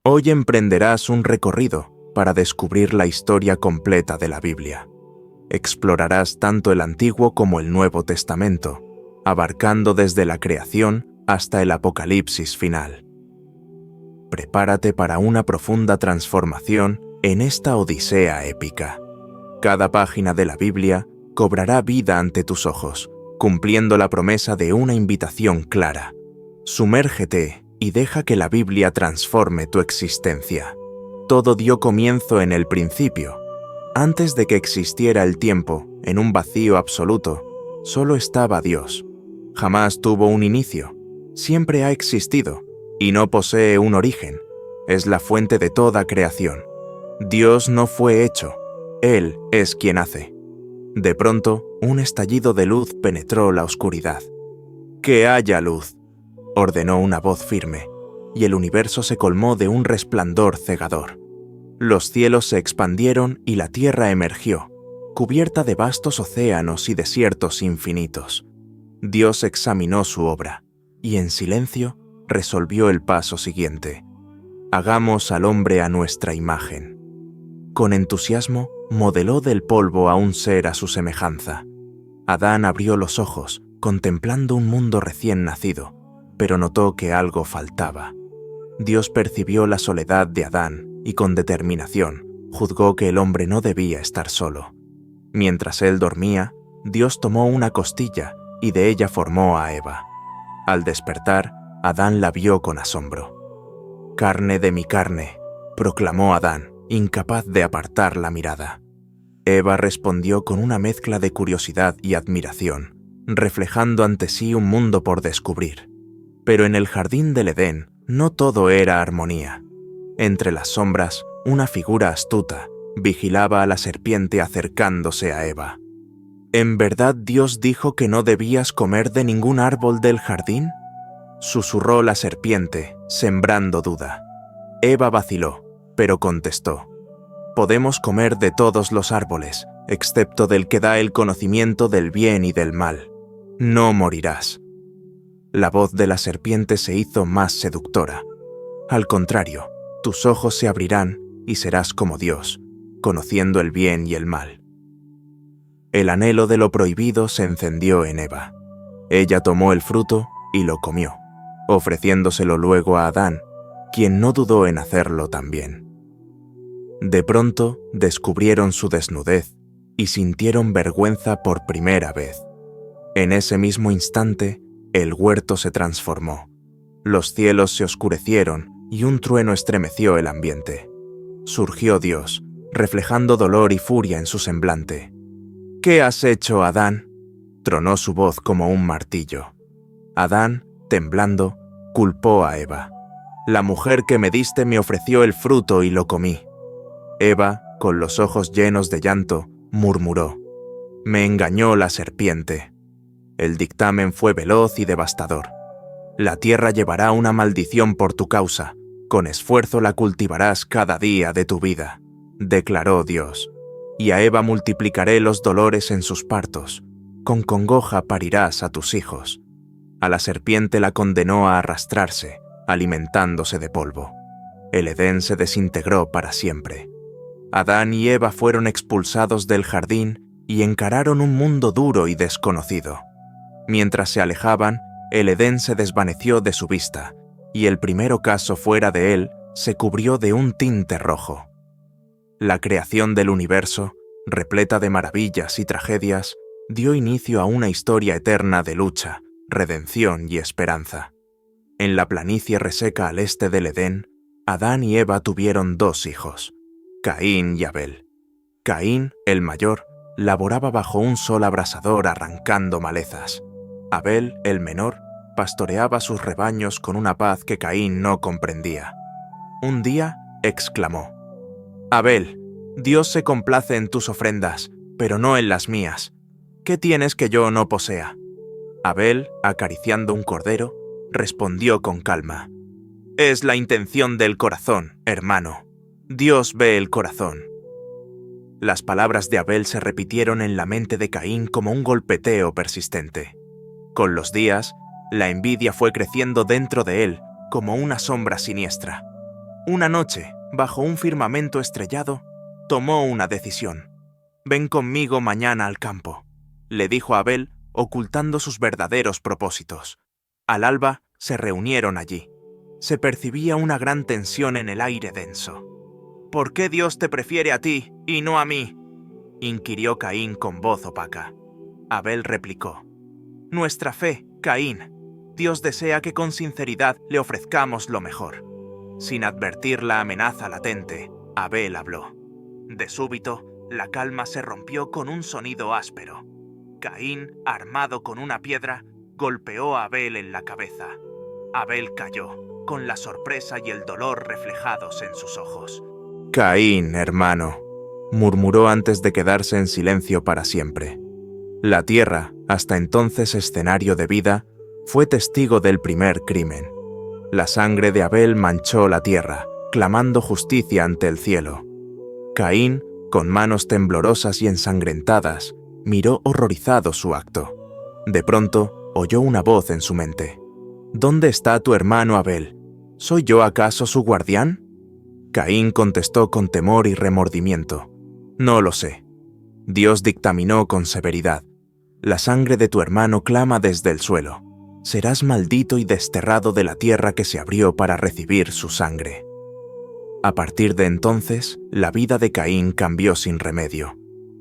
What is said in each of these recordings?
Hoy emprenderás un recorrido para descubrir la historia completa de la Biblia. Explorarás tanto el Antiguo como el Nuevo Testamento, abarcando desde la creación hasta el Apocalipsis final. Prepárate para una profunda transformación en esta odisea épica. Cada página de la Biblia cobrará vida ante tus ojos, cumpliendo la promesa de una invitación clara. Sumérgete y deja que la Biblia transforme tu existencia. Todo dio comienzo en el principio. Antes de que existiera el tiempo, en un vacío absoluto, solo estaba Dios. Jamás tuvo un inicio, siempre ha existido, y no posee un origen. Es la fuente de toda creación. Dios no fue hecho, Él es quien hace. De pronto, un estallido de luz penetró la oscuridad. ¡Que haya luz!, ordenó una voz firme, y el universo se colmó de un resplandor cegador. Los cielos se expandieron y la tierra emergió, cubierta de vastos océanos y desiertos infinitos. Dios examinó su obra, y en silencio resolvió el paso siguiente. Hagamos al hombre a nuestra imagen. Con entusiasmo, modeló del polvo a un ser a su semejanza. Adán abrió los ojos, contemplando un mundo recién nacido, pero notó que algo faltaba. Dios percibió la soledad de Adán y con determinación juzgó que el hombre no debía estar solo. Mientras él dormía, Dios tomó una costilla y de ella formó a Eva. Al despertar, Adán la vio con asombro. «Carne de mi carne», proclamó Adán, incapaz de apartar la mirada. Eva respondió con una mezcla de curiosidad y admiración, reflejando ante sí un mundo por descubrir. Pero en el jardín del Edén no todo era armonía. Entre las sombras, una figura astuta vigilaba a la serpiente acercándose a Eva. ¿En verdad Dios dijo que no debías comer de ningún árbol del jardín?, susurró la serpiente, sembrando duda. Eva vaciló, pero contestó: «Podemos comer de todos los árboles, excepto del que da el conocimiento del bien y del mal. No morirás». La voz de la serpiente se hizo más seductora. «Al contrario, tus ojos se abrirán y serás como Dios, conociendo el bien y el mal». El anhelo de lo prohibido se encendió en Eva. Ella tomó el fruto y lo comió, ofreciéndoselo luego a Adán, quien no dudó en hacerlo también. De pronto descubrieron su desnudez y sintieron vergüenza por primera vez. En ese mismo instante, el huerto se transformó. Los cielos se oscurecieron y un trueno estremeció el ambiente. Surgió Dios, reflejando dolor y furia en su semblante. «¿Qué has hecho, Adán?», tronó su voz como un martillo. Adán, temblando, culpó a Eva. «La mujer que me diste me ofreció el fruto y lo comí». Eva, con los ojos llenos de llanto, murmuró: «Me engañó la serpiente». El dictamen fue veloz y devastador. «La tierra llevará una maldición por tu causa. Con esfuerzo la cultivarás cada día de tu vida», declaró Dios. «Y a Eva multiplicaré los dolores en sus partos. Con congoja parirás a tus hijos». A la serpiente la condenó a arrastrarse, alimentándose de polvo. El Edén se desintegró para siempre. Adán y Eva fueron expulsados del jardín y encararon un mundo duro y desconocido. Mientras se alejaban, el Edén se desvaneció de su vista, y el primer ocaso fuera de él se cubrió de un tinte rojo. La creación del universo, repleta de maravillas y tragedias, dio inicio a una historia eterna de lucha, redención y esperanza. En la planicie reseca al este del Edén, Adán y Eva tuvieron 2 hijos, Caín y Abel. Caín, el mayor, laboraba bajo un sol abrasador arrancando malezas. Abel, el menor, pastoreaba sus rebaños con una paz que Caín no comprendía. Un día, exclamó: «Abel, Dios se complace en tus ofrendas, pero no en las mías. ¿Qué tienes que yo no posea?». Abel, acariciando un cordero, respondió con calma: «Es la intención del corazón, hermano. Dios ve el corazón». Las palabras de Abel se repitieron en la mente de Caín como un golpeteo persistente. Con los días, la envidia fue creciendo dentro de él como una sombra siniestra. Una noche, bajo un firmamento estrellado, tomó una decisión. «Ven conmigo mañana al campo», le dijo a Abel, ocultando sus verdaderos propósitos. Al alba se reunieron allí. Se percibía una gran tensión en el aire denso. «¿Por qué Dios te prefiere a ti y no a mí?», inquirió Caín con voz opaca. Abel replicó: «Nuestra fe, Caín. Dios desea que con sinceridad le ofrezcamos lo mejor». Sin advertir la amenaza latente, Abel habló. De súbito, la calma se rompió con un sonido áspero. Caín, armado con una piedra, golpeó a Abel en la cabeza. Abel cayó, con la sorpresa y el dolor reflejados en sus ojos. «Caín, hermano», murmuró antes de quedarse en silencio para siempre. La tierra, hasta entonces escenario de vida, fue testigo del primer crimen. La sangre de Abel manchó la tierra, clamando justicia ante el cielo. Caín, con manos temblorosas y ensangrentadas, miró horrorizado su acto. De pronto, oyó una voz en su mente. «¿Dónde está tu hermano Abel? ¿Soy yo acaso su guardián?». Caín contestó con temor y remordimiento: «No lo sé». Dios dictaminó con severidad: «La sangre de tu hermano clama desde el suelo. Serás maldito y desterrado de la tierra que se abrió para recibir su sangre». A partir de entonces, la vida de Caín cambió sin remedio.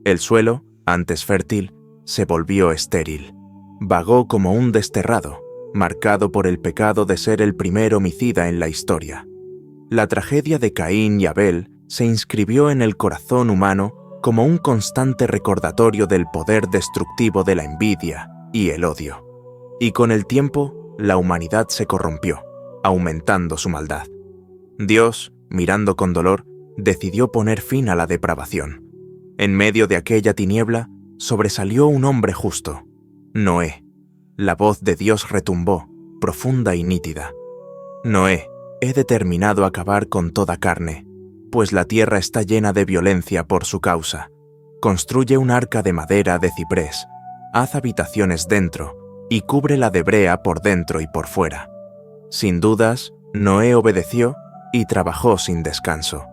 El suelo, antes fértil, se volvió estéril. Vagó como un desterrado, marcado por el pecado de ser el primer homicida en la historia. La tragedia de Caín y Abel se inscribió en el corazón humano como un constante recordatorio del poder destructivo de la envidia y el odio. Y con el tiempo, la humanidad se corrompió, aumentando su maldad. Dios, mirando con dolor, decidió poner fin a la depravación. En medio de aquella tiniebla, sobresalió un hombre justo, Noé. La voz de Dios retumbó, profunda y nítida. «Noé, he determinado acabar con toda carne, pues la tierra está llena de violencia por su causa. Construye un arca de madera de ciprés, haz habitaciones dentro y cúbrela de brea por dentro y por fuera». Sin dudas, Noé obedeció y trabajó sin descanso.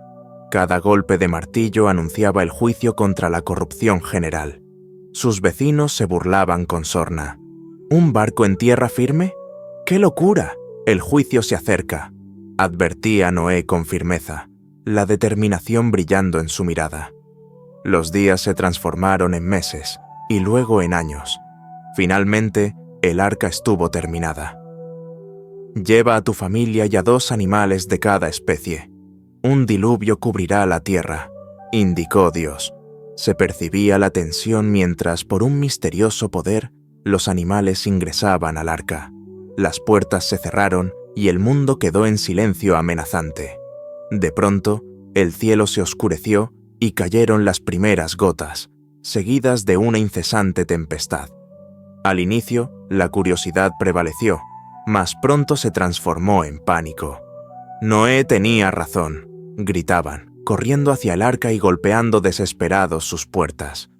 Cada golpe de martillo anunciaba el juicio contra la corrupción general. Sus vecinos se burlaban con sorna. «¿Un barco en tierra firme? ¡Qué locura! El juicio se acerca», advertía Noé con firmeza, la determinación brillando en su mirada. Los días se transformaron en meses y luego en años. Finalmente, el arca estuvo terminada. «Lleva a tu familia y a 2 animales de cada especie. Un diluvio cubrirá la tierra», indicó Dios. Se percibía la tensión mientras, por un misterioso poder, los animales ingresaban al arca. Las puertas se cerraron y el mundo quedó en silencio amenazante. De pronto, el cielo se oscureció y cayeron las primeras gotas, seguidas de una incesante tempestad. Al inicio, la curiosidad prevaleció, mas pronto se transformó en pánico. «Noé tenía razón», gritaban, corriendo hacia el arca y golpeando desesperados sus puertas.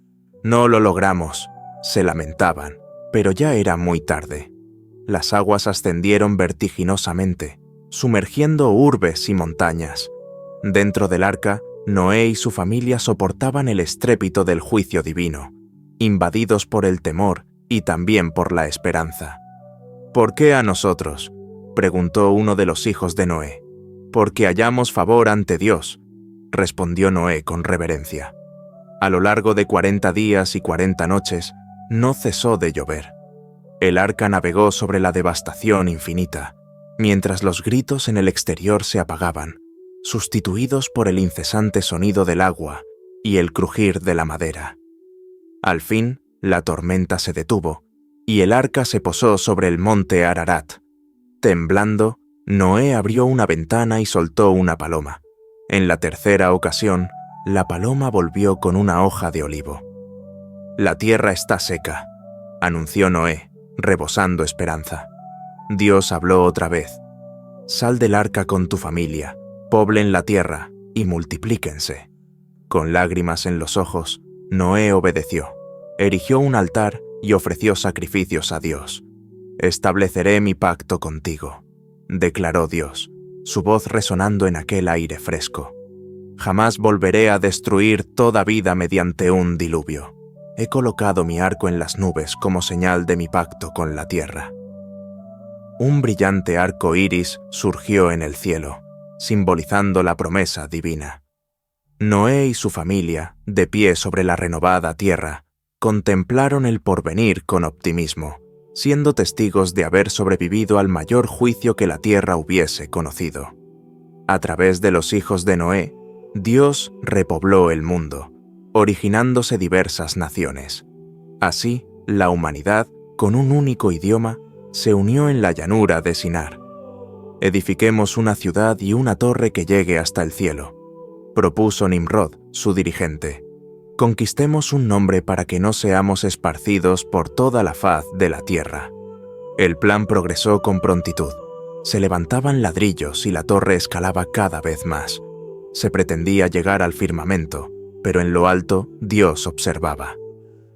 «No lo logramos», se lamentaban, pero ya era muy tarde. Las aguas ascendieron vertiginosamente, sumergiendo urbes y montañas. Dentro del arca, Noé y su familia soportaban el estrépito del juicio divino, invadidos por el temor y también por la esperanza. «¿Por qué a nosotros?», preguntó uno de los hijos de Noé. «Porque hallamos favor ante Dios», respondió Noé con reverencia. A lo largo de 40 días y 40 noches, no cesó de llover. El arca navegó sobre la devastación infinita, mientras los gritos en el exterior se apagaban, sustituidos por el incesante sonido del agua y el crujir de la madera. Al fin, la tormenta se detuvo, y el arca se posó sobre el monte Ararat. Temblando, Noé abrió una ventana y soltó una paloma. En la tercera ocasión, la paloma volvió con una hoja de olivo. «La tierra está seca», anunció Noé, rebosando esperanza. Dios habló otra vez. «Sal del arca con tu familia, poblen la tierra y multiplíquense». Con lágrimas en los ojos, Noé obedeció. Erigió un altar y ofreció sacrificios a Dios. «Estableceré mi pacto contigo», declaró Dios. su voz resonando en aquel aire fresco. Jamás volveré a destruir toda vida mediante un diluvio. He colocado mi arco en las nubes como señal de mi pacto con la tierra. Un brillante arco iris surgió en el cielo, simbolizando la promesa divina. Noé y su familia, de pie sobre la renovada tierra, contemplaron el porvenir con optimismo, siendo testigos de haber sobrevivido al mayor juicio que la tierra hubiese conocido. A través de los hijos de Noé, Dios repobló el mundo, originándose diversas naciones. Así, la humanidad, con un único idioma, se unió en la llanura de Sinar. Edifiquemos una ciudad y una torre que llegue hasta el cielo, propuso Nimrod, su dirigente. Conquistemos un nombre para que no seamos esparcidos por toda la faz de la tierra. El plan progresó con prontitud. Se levantaban ladrillos y la torre escalaba cada vez más. Se pretendía llegar al firmamento, pero en lo alto Dios observaba.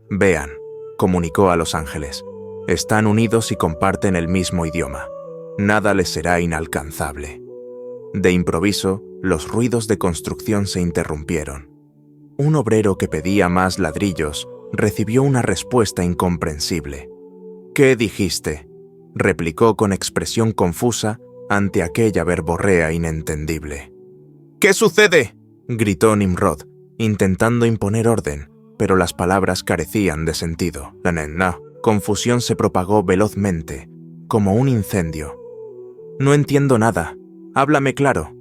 Vean, comunicó a los ángeles, están unidos y comparten el mismo idioma. Nada les será inalcanzable. De improviso, los ruidos de construcción se interrumpieron. Un obrero que pedía más ladrillos recibió una respuesta incomprensible. «¿Qué dijiste?», replicó con expresión confusa ante aquella verborrea inentendible. «¿Qué sucede?», gritó Nimrod, intentando imponer orden, pero las palabras carecían de sentido. La confusión se propagó velozmente, como un incendio. «No entiendo nada. Háblame claro».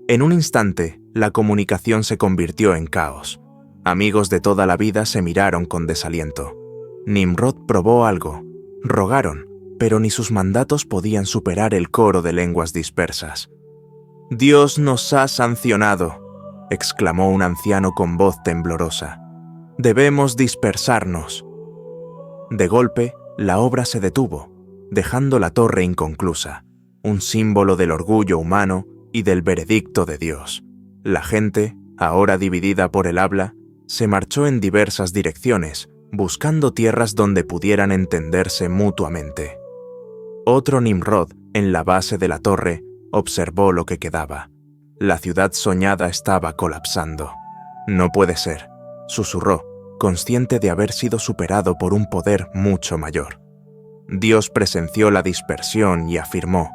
En un instante, la comunicación se convirtió en caos. Amigos de toda la vida se miraron con desaliento. Nimrod probó algo. Rogaron, pero ni sus mandatos podían superar el coro de lenguas dispersas. «Dios nos ha sancionado», exclamó un anciano con voz temblorosa. «Debemos dispersarnos». De golpe, la obra se detuvo, dejando la torre inconclusa, un símbolo del orgullo humano y del veredicto de Dios. La gente, ahora dividida por el habla, se marchó en diversas direcciones, buscando tierras donde pudieran entenderse mutuamente. Otro Nimrod, en la base de la torre, observó lo que quedaba. La ciudad soñada estaba colapsando. «No puede ser», susurró, consciente de haber sido superado por un poder mucho mayor. Dios presenció la dispersión y afirmó: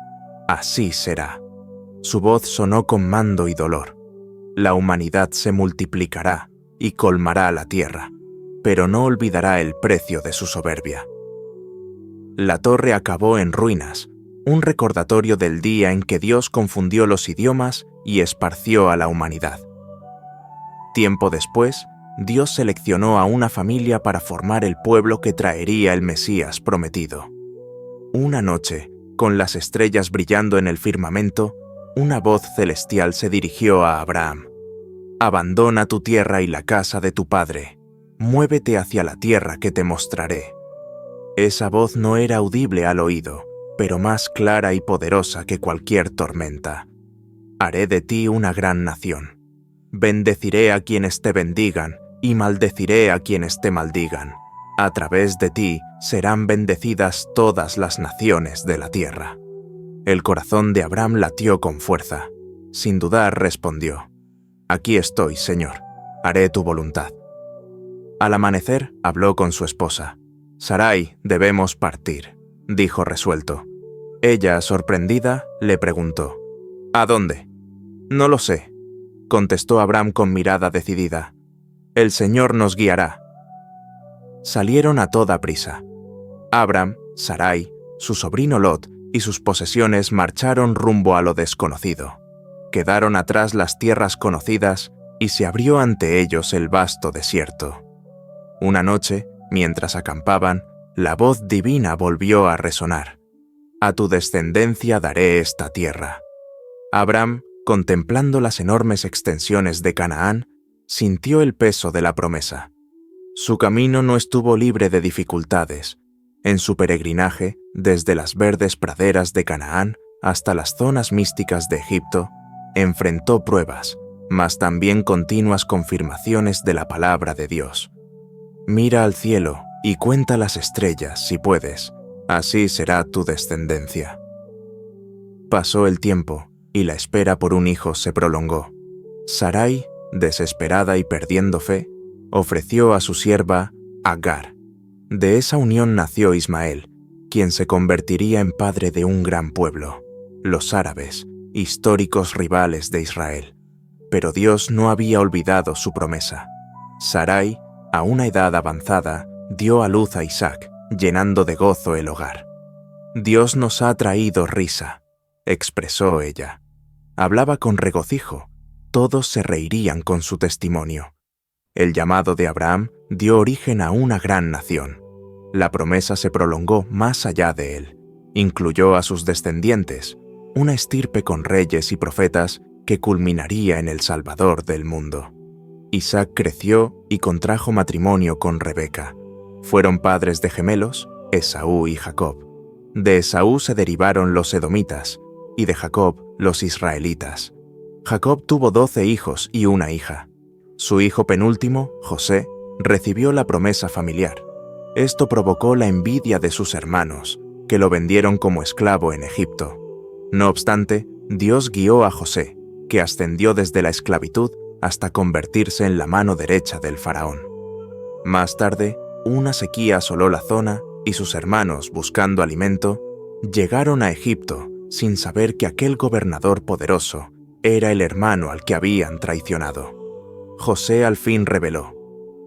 «Así será». Su voz sonó con mando y dolor. La humanidad se multiplicará y colmará la tierra, pero no olvidará el precio de su soberbia. La torre acabó en ruinas, un recordatorio del día en que Dios confundió los idiomas y esparció a la humanidad. Tiempo después, Dios seleccionó a una familia para formar el pueblo que traería el Mesías prometido. Una noche, con las estrellas brillando en el firmamento, una voz celestial se dirigió a Abraham. «Abandona tu tierra y la casa de tu padre. Muévete hacia la tierra que te mostraré». Esa voz no era audible al oído, pero más clara y poderosa que cualquier tormenta. «Haré de ti una gran nación. Bendeciré a quienes te bendigan y maldeciré a quienes te maldigan. A través de ti serán bendecidas todas las naciones de la tierra». El corazón de Abraham latió con fuerza. Sin dudar respondió: «Aquí estoy, Señor. Haré tu voluntad». Al amanecer habló con su esposa. «Sarai, debemos partir», dijo resuelto. Ella, sorprendida, le preguntó: «¿A dónde?». «No lo sé», contestó Abraham con mirada decidida. «El Señor nos guiará». Salieron a toda prisa. Abraham, Sarai, su sobrino Lot y sus posesiones marcharon rumbo a lo desconocido. Quedaron atrás las tierras conocidas y se abrió ante ellos el vasto desierto. Una noche, mientras acampaban, la voz divina volvió a resonar: «A tu descendencia daré esta tierra». Abraham, contemplando las enormes extensiones de Canaán, sintió el peso de la promesa. Su camino no estuvo libre de dificultades. En su peregrinaje, desde las verdes praderas de Canaán hasta las zonas místicas de Egipto, enfrentó pruebas, mas también continuas confirmaciones de la palabra de Dios. Mira al cielo y cuenta las estrellas si puedes, así será tu descendencia. Pasó el tiempo y la espera por un hijo se prolongó. Sarai, desesperada y perdiendo fe, ofreció a su sierva Agar. De esa unión nació Ismael, quien se convertiría en padre de un gran pueblo, los árabes, históricos rivales de Israel. Pero Dios no había olvidado su promesa. Sarai, a una edad avanzada, dio a luz a Isaac, llenando de gozo el hogar. «Dios nos ha traído risa», expresó ella. Hablaba con regocijo, todos se reirían con su testimonio. El llamado de Abraham dio origen a una gran nación. La promesa se prolongó más allá de él. Incluyó a sus descendientes, una estirpe con reyes y profetas que culminaría en el Salvador del mundo. Isaac creció y contrajo matrimonio con Rebeca. Fueron padres de gemelos, Esaú y Jacob. De Esaú se derivaron los edomitas, y de Jacob los israelitas. Jacob tuvo 12 hijos y una hija. Su hijo penúltimo, José, recibió la promesa familiar. Esto provocó la envidia de sus hermanos, que lo vendieron como esclavo en Egipto. No obstante, Dios guió a José, que ascendió desde la esclavitud hasta convertirse en la mano derecha del faraón. Más tarde, una sequía asoló la zona y sus hermanos, buscando alimento, llegaron a Egipto sin saber que aquel gobernador poderoso era el hermano al que habían traicionado. José al fin reveló: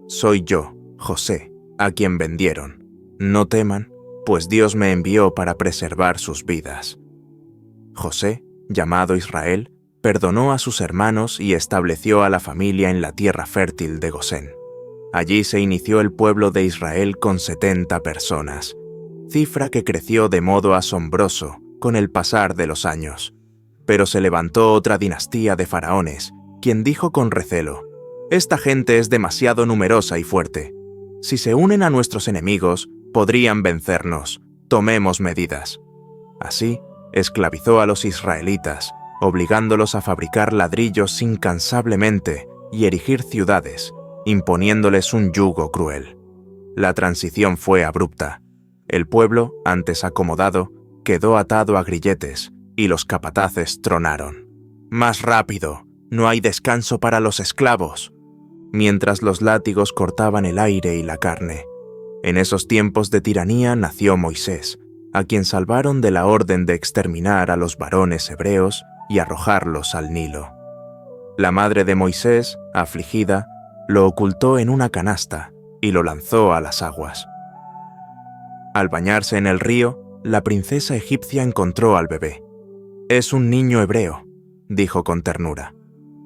«Soy yo, José, a quien vendieron. No teman, pues Dios me envió para preservar sus vidas». José, llamado Israel, perdonó a sus hermanos y estableció a la familia en la tierra fértil de Gosén. Allí se inició el pueblo de Israel con 70 personas, cifra que creció de modo asombroso con el pasar de los años. Pero se levantó otra dinastía de faraones, quien dijo con recelo: «Esta gente es demasiado numerosa y fuerte. Si se unen a nuestros enemigos, podrían vencernos. Tomemos medidas». Así, esclavizó a los israelitas, obligándolos a fabricar ladrillos incansablemente y erigir ciudades, imponiéndoles un yugo cruel. La transición fue abrupta. El pueblo, antes acomodado, quedó atado a grilletes y los capataces tronaron: «¡Más rápido! ¡No hay descanso para los esclavos!», mientras los látigos cortaban el aire y la carne. En esos tiempos de tiranía nació Moisés, a quien salvaron de la orden de exterminar a los varones hebreos y arrojarlos al Nilo. La madre de Moisés, afligida, lo ocultó en una canasta y lo lanzó a las aguas. Al bañarse en el río, la princesa egipcia encontró al bebé. «Es un niño hebreo», dijo con ternura.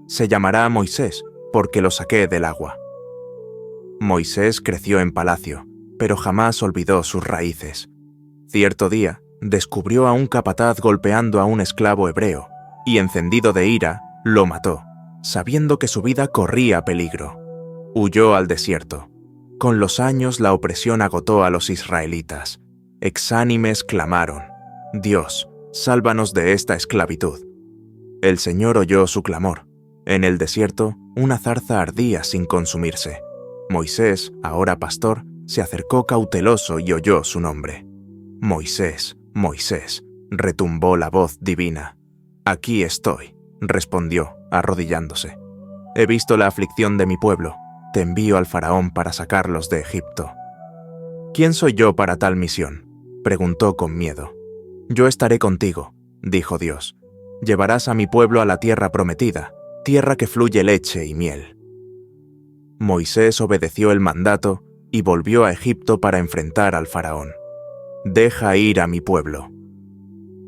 «Se llamará Moisés, porque lo saqué del agua». Moisés creció en palacio, pero jamás olvidó sus raíces. Cierto día, descubrió a un capataz golpeando a un esclavo hebreo, y encendido de ira, lo mató, sabiendo que su vida corría peligro. Huyó al desierto. Con los años la opresión agotó a los israelitas. Exánimes clamaron: «Dios, sálvanos de esta esclavitud». El Señor oyó su clamor. En el desierto, una zarza ardía sin consumirse. Moisés, ahora pastor, se acercó cauteloso y oyó su nombre. «Moisés, Moisés», retumbó la voz divina. «Aquí estoy», respondió, arrodillándose. «He visto la aflicción de mi pueblo. Te envío al faraón para sacarlos de Egipto». «¿Quién soy yo para tal misión?», preguntó con miedo. «Yo estaré contigo», dijo Dios. «Llevarás a mi pueblo a la tierra prometida, tierra que fluye leche y miel». Moisés obedeció el mandato y volvió a Egipto para enfrentar al faraón. «Deja ir a mi pueblo».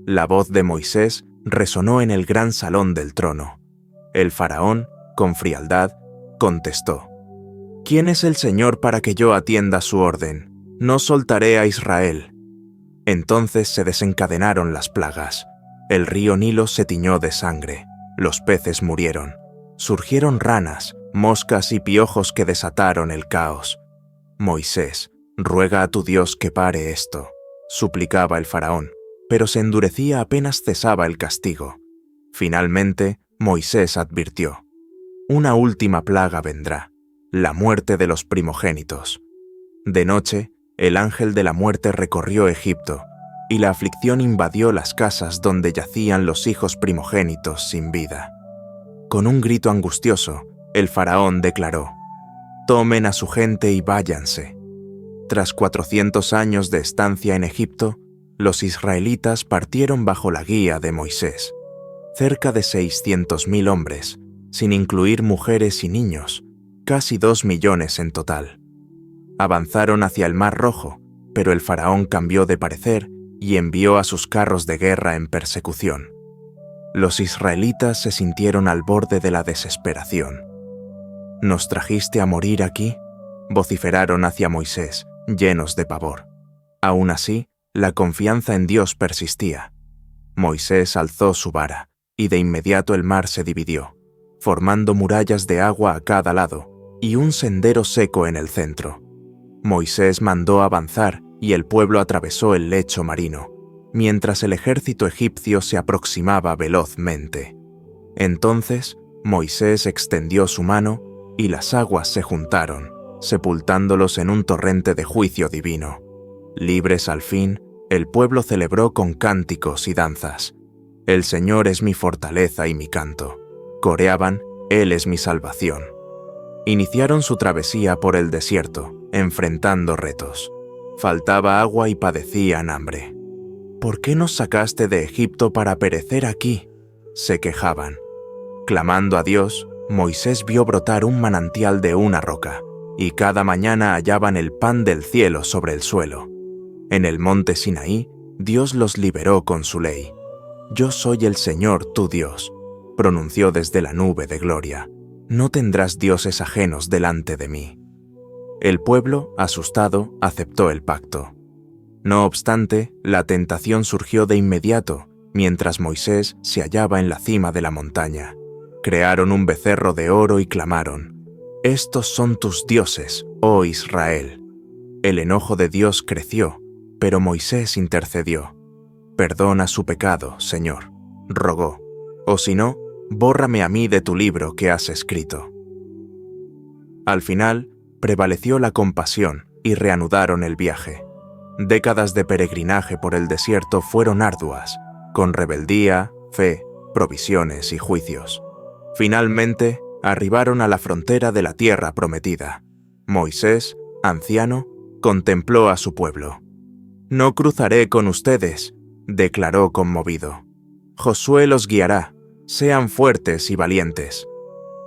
La voz de Moisés resonó en el gran salón del trono. El faraón, con frialdad, contestó: «¿Quién es el Señor para que yo atienda su orden? No soltaré a Israel». Entonces se desencadenaron las plagas. El río Nilo se tiñó de sangre. Los peces murieron. Surgieron ranas, moscas y piojos que desataron el caos. «Moisés, ruega a tu Dios que pare esto», suplicaba el faraón, pero se endurecía apenas cesaba el castigo. Finalmente, Moisés advirtió: «Una última plaga vendrá, la muerte de los primogénitos». De noche, el ángel de la muerte recorrió Egipto, y la aflicción invadió las casas donde yacían los hijos primogénitos sin vida. Con un grito angustioso, el faraón declaró: «Tomen a su gente y váyanse». Tras 400 años de estancia en Egipto, los israelitas partieron bajo la guía de Moisés. Cerca de 600.000 hombres, sin incluir mujeres y niños, casi 2 millones en total. Avanzaron hacia el Mar Rojo, pero el faraón cambió de parecer y envió a sus carros de guerra en persecución. Los israelitas se sintieron al borde de la desesperación. «¿Nos trajiste a morir aquí?», vociferaron hacia Moisés, llenos de pavor. Aún así, la confianza en Dios persistía. Moisés alzó su vara, y de inmediato el mar se dividió, formando murallas de agua a cada lado y un sendero seco en el centro. Moisés mandó avanzar y el pueblo atravesó el lecho marino, mientras el ejército egipcio se aproximaba velozmente. Entonces, Moisés extendió su mano y las aguas se juntaron, sepultándolos en un torrente de juicio divino. Libres al fin, el pueblo celebró con cánticos y danzas. «El Señor es mi fortaleza y mi canto», coreaban, «Él es mi salvación». Iniciaron su travesía por el desierto, enfrentando retos. Faltaba agua y padecían hambre. «¿Por qué nos sacaste de Egipto para perecer aquí?», se quejaban. Clamando a Dios, Moisés vio brotar un manantial de una roca, y cada mañana hallaban el pan del cielo sobre el suelo. En el monte Sinaí, Dios los liberó con su ley. «Yo soy el Señor tu Dios», pronunció desde la nube de gloria. «No tendrás dioses ajenos delante de mí». El pueblo, asustado, aceptó el pacto. No obstante, la tentación surgió de inmediato, mientras Moisés se hallaba en la cima de la montaña. Crearon un becerro de oro y clamaron: «Estos son tus dioses, oh Israel». El enojo de Dios creció, pero Moisés intercedió. «Perdona su pecado, Señor», rogó, «o si no, bórrame a mí de tu libro que has escrito». Al final, prevaleció la compasión y reanudaron el viaje. Décadas de peregrinaje por el desierto fueron arduas, con rebeldía, fe, provisiones y juicios. Finalmente, arribaron a la frontera de la tierra prometida. Moisés, anciano, contempló a su pueblo. «No cruzaré con ustedes», declaró conmovido. «Josué los guiará, sean fuertes y valientes».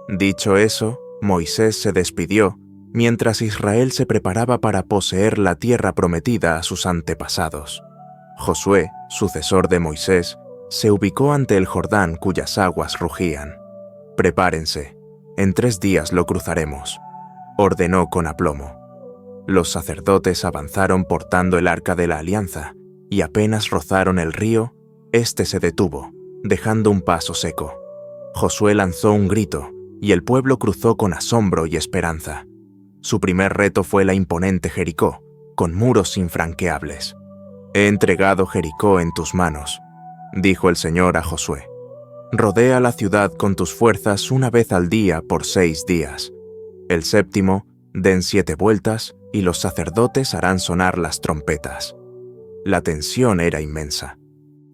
Dicho eso, Moisés se despidió, mientras Israel se preparaba para poseer la tierra prometida a sus antepasados. Josué, sucesor de Moisés, se ubicó ante el Jordán cuyas aguas rugían. «Prepárense, en 3 días lo cruzaremos», ordenó con aplomo. Los sacerdotes avanzaron portando el arca de la alianza, y apenas rozaron el río, éste se detuvo, dejando un paso seco. Josué lanzó un grito, y el pueblo cruzó con asombro y esperanza. Su primer reto fue la imponente Jericó, con muros infranqueables. «He entregado Jericó en tus manos», dijo el Señor a Josué. «Rodea la ciudad con tus fuerzas una vez al día por 6 días. El 7º, den 7 vueltas y los sacerdotes harán sonar las trompetas». La tensión era inmensa.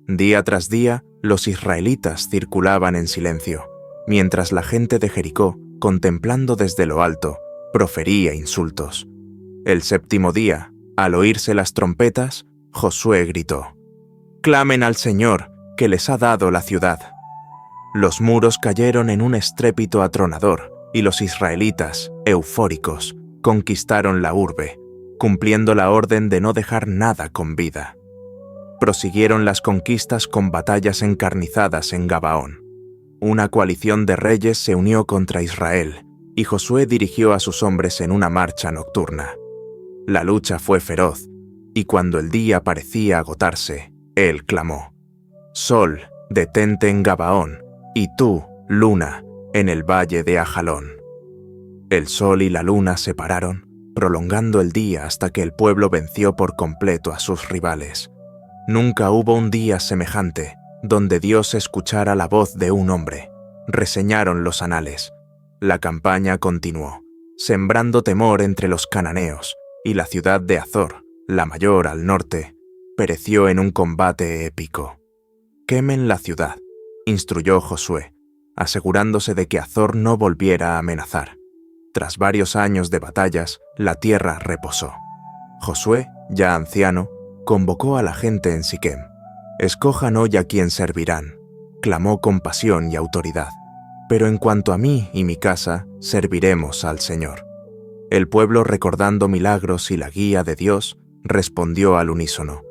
Día tras día, los israelitas circulaban en silencio, mientras la gente de Jericó, contemplando desde lo alto, profería insultos. El 7º día, al oírse las trompetas, Josué gritó: «Clamen al Señor, que les ha dado la ciudad». Los muros cayeron en un estrépito atronador, y los israelitas, eufóricos, conquistaron la urbe, cumpliendo la orden de no dejar nada con vida. Prosiguieron las conquistas con batallas encarnizadas en Gabaón. Una coalición de reyes se unió contra Israel, y Josué dirigió a sus hombres en una marcha nocturna. La lucha fue feroz, y cuando el día parecía agotarse, él clamó: «Sol, detente en Gabaón, y tú, luna, en el valle de Ajalón». El sol y la luna se pararon, prolongando el día hasta que el pueblo venció por completo a sus rivales. Nunca hubo un día semejante, donde Dios escuchara la voz de un hombre, reseñaron los anales. La campaña continuó, sembrando temor entre los cananeos, y la ciudad de Azor, la mayor al norte, pereció en un combate épico. «Quemen la ciudad», instruyó Josué, asegurándose de que Azor no volviera a amenazar. Tras varios años de batallas, la tierra reposó. Josué, ya anciano, convocó a la gente en Siquem. «Escojan hoy a quien servirán», clamó con pasión y autoridad. «Pero en cuanto a mí y mi casa, serviremos al Señor». El pueblo, recordando milagros y la guía de Dios, respondió al unísono: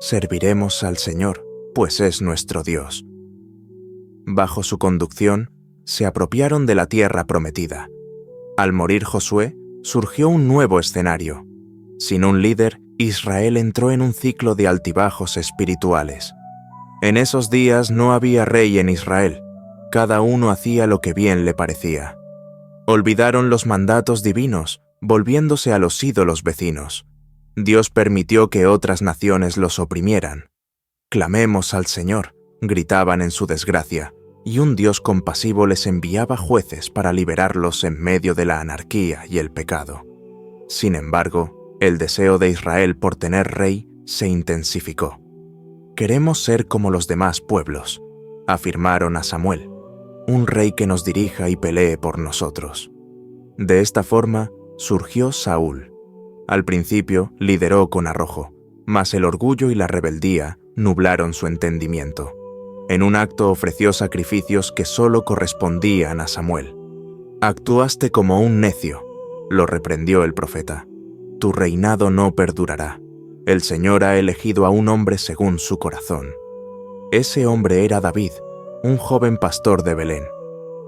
«Serviremos al Señor, pues es nuestro Dios». Bajo su conducción, se apropiaron de la tierra prometida. Al morir Josué, surgió un nuevo escenario. Sin un líder, Israel entró en un ciclo de altibajos espirituales. En esos días no había rey en Israel. Cada uno hacía lo que bien le parecía. Olvidaron los mandatos divinos, volviéndose a los ídolos vecinos. Dios permitió que otras naciones los oprimieran. «Clamemos al Señor», gritaban en su desgracia, y un Dios compasivo les enviaba jueces para liberarlos en medio de la anarquía y el pecado. Sin embargo, el deseo de Israel por tener rey se intensificó. «Queremos ser como los demás pueblos», afirmaron a Samuel, «un rey que nos dirija y pelee por nosotros». De esta forma surgió Saúl. Al principio lideró con arrojo, mas el orgullo y la rebeldía nublaron su entendimiento. En un acto ofreció sacrificios que solo correspondían a Samuel. «Actuaste como un necio», lo reprendió el profeta. «Tu reinado no perdurará. El Señor ha elegido a un hombre según su corazón». Ese hombre era David, un joven pastor de Belén.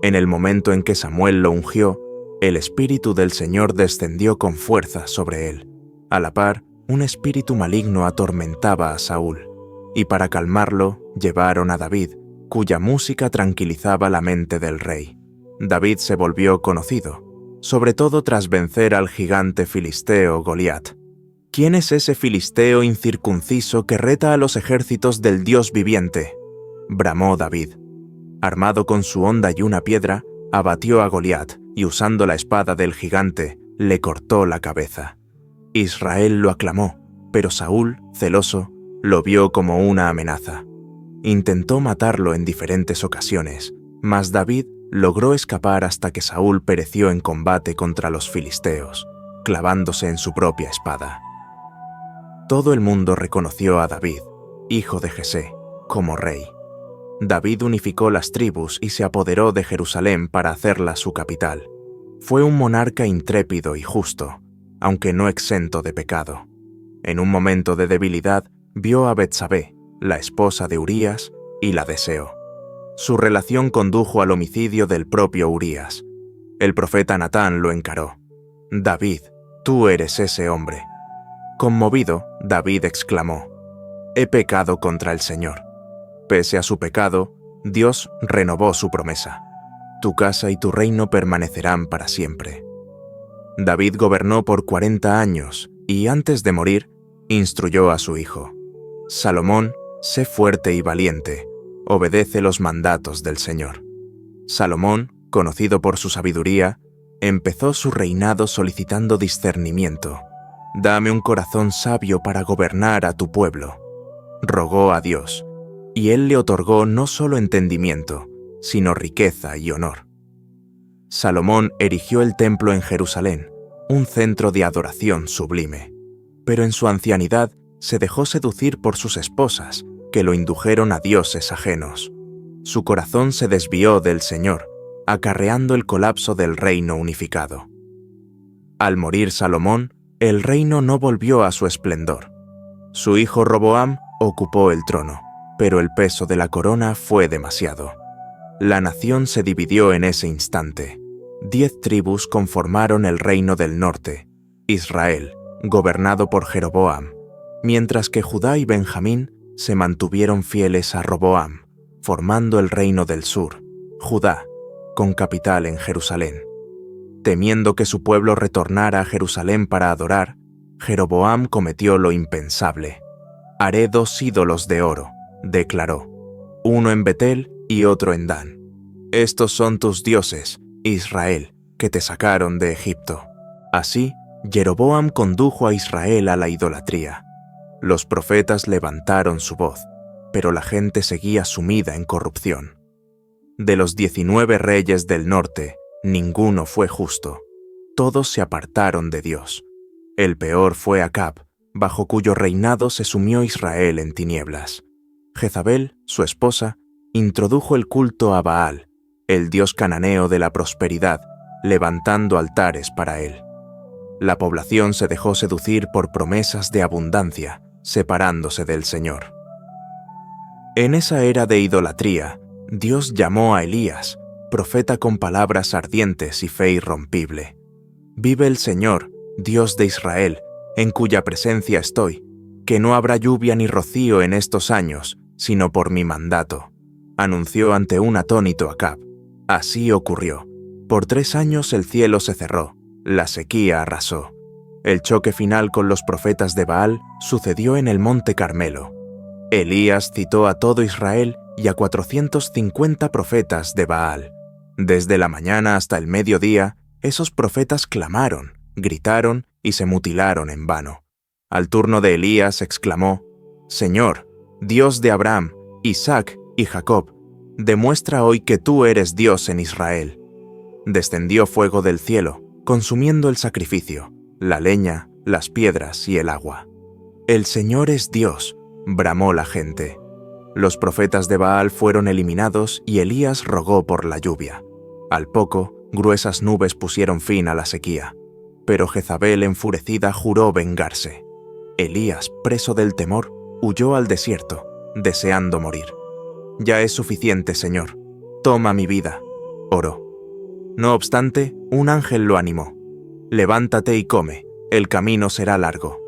En el momento en que Samuel lo ungió, el Espíritu del Señor descendió con fuerza sobre él. A la par, un espíritu maligno atormentaba a Saúl, y para calmarlo, llevaron a David, cuya música tranquilizaba la mente del rey. David se volvió conocido, sobre todo tras vencer al gigante filisteo Goliat. «¿Quién es ese filisteo incircunciso que reta a los ejércitos del Dios viviente?», bramó David. Armado con su honda y una piedra, abatió a Goliat y usando la espada del gigante, le cortó la cabeza. Israel lo aclamó, pero Saúl, celoso, lo vio como una amenaza. Intentó matarlo en diferentes ocasiones, mas David logró escapar hasta que Saúl pereció en combate contra los filisteos, clavándose en su propia espada. Todo el mundo reconoció a David, hijo de Jesé, como rey. David unificó las tribus y se apoderó de Jerusalén para hacerla su capital. Fue un monarca intrépido y justo, aunque no exento de pecado. En un momento de debilidad, vio a Betsabé, la esposa de Urías, y la deseó. Su relación condujo al homicidio del propio Urías. El profeta Natán lo encaró. «David, tú eres ese hombre». Conmovido, David exclamó: «He pecado contra el Señor». Pese a su pecado, Dios renovó su promesa: «Tu casa y tu reino permanecerán para siempre». David gobernó por 40 años y, antes de morir, instruyó a su hijo: «Salomón, sé fuerte y valiente, obedece los mandatos del Señor». Salomón, conocido por su sabiduría, empezó su reinado solicitando discernimiento. «Dame un corazón sabio para gobernar a tu pueblo», rogó a Dios, y Él le otorgó no solo entendimiento, sino riqueza y honor. Salomón erigió el templo en Jerusalén, un centro de adoración sublime, pero en su ancianidad se dejó seducir por sus esposas, que lo indujeron a dioses ajenos. Su corazón se desvió del Señor, acarreando el colapso del reino unificado. Al morir Salomón, el reino no volvió a su esplendor. Su hijo Roboam ocupó el trono, pero el peso de la corona fue demasiado. La nación se dividió en ese instante. 10 tribus conformaron el reino del norte, Israel, gobernado por Jeroboam, mientras que Judá y Benjamín se mantuvieron fieles a Roboam, formando el reino del sur, Judá, con capital en Jerusalén. Temiendo que su pueblo retornara a Jerusalén para adorar, Jeroboam cometió lo impensable. «Haré 2 ídolos de oro», declaró, «uno en Betel y otro en Dan. Estos son tus dioses, Israel, que te sacaron de Egipto». Así, Jeroboam condujo a Israel a la idolatría. Los profetas levantaron su voz, pero la gente seguía sumida en corrupción. De los 19 reyes del norte, ninguno fue justo. Todos se apartaron de Dios. El peor fue Acab, bajo cuyo reinado se sumió Israel en tinieblas. Jezabel, su esposa, introdujo el culto a Baal, el dios cananeo de la prosperidad, levantando altares para él. La población se dejó seducir por promesas de abundancia, separándose del Señor. En esa era de idolatría, Dios llamó a Elías, profeta con palabras ardientes y fe irrompible. Vive el Señor, Dios de Israel, en cuya presencia estoy, que no habrá lluvia ni rocío en estos años, sino por mi mandato, anunció ante un atónito Acab. Así ocurrió. Por 3 años el cielo se cerró, la sequía arrasó. El choque final con los profetas de Baal sucedió en el monte Carmelo. Elías citó a todo Israel y a 450 profetas de Baal. Desde la mañana hasta el mediodía, esos profetas clamaron, gritaron y se mutilaron en vano. Al turno de Elías exclamó: «Señor, Dios de Abraham, Isaac y Jacob, demuestra hoy que tú eres Dios en Israel». Descendió fuego del cielo, consumiendo el sacrificio, la leña, las piedras y el agua. «El Señor es Dios», bramó la gente. Los profetas de Baal fueron eliminados y Elías rogó por la lluvia. Al poco, gruesas nubes pusieron fin a la sequía. Pero Jezabel, enfurecida, juró vengarse. Elías, preso del temor, huyó al desierto, deseando morir. «Ya es suficiente, Señor. Toma mi vida», oró. No obstante, un ángel lo animó. «Levántate y come, el camino será largo».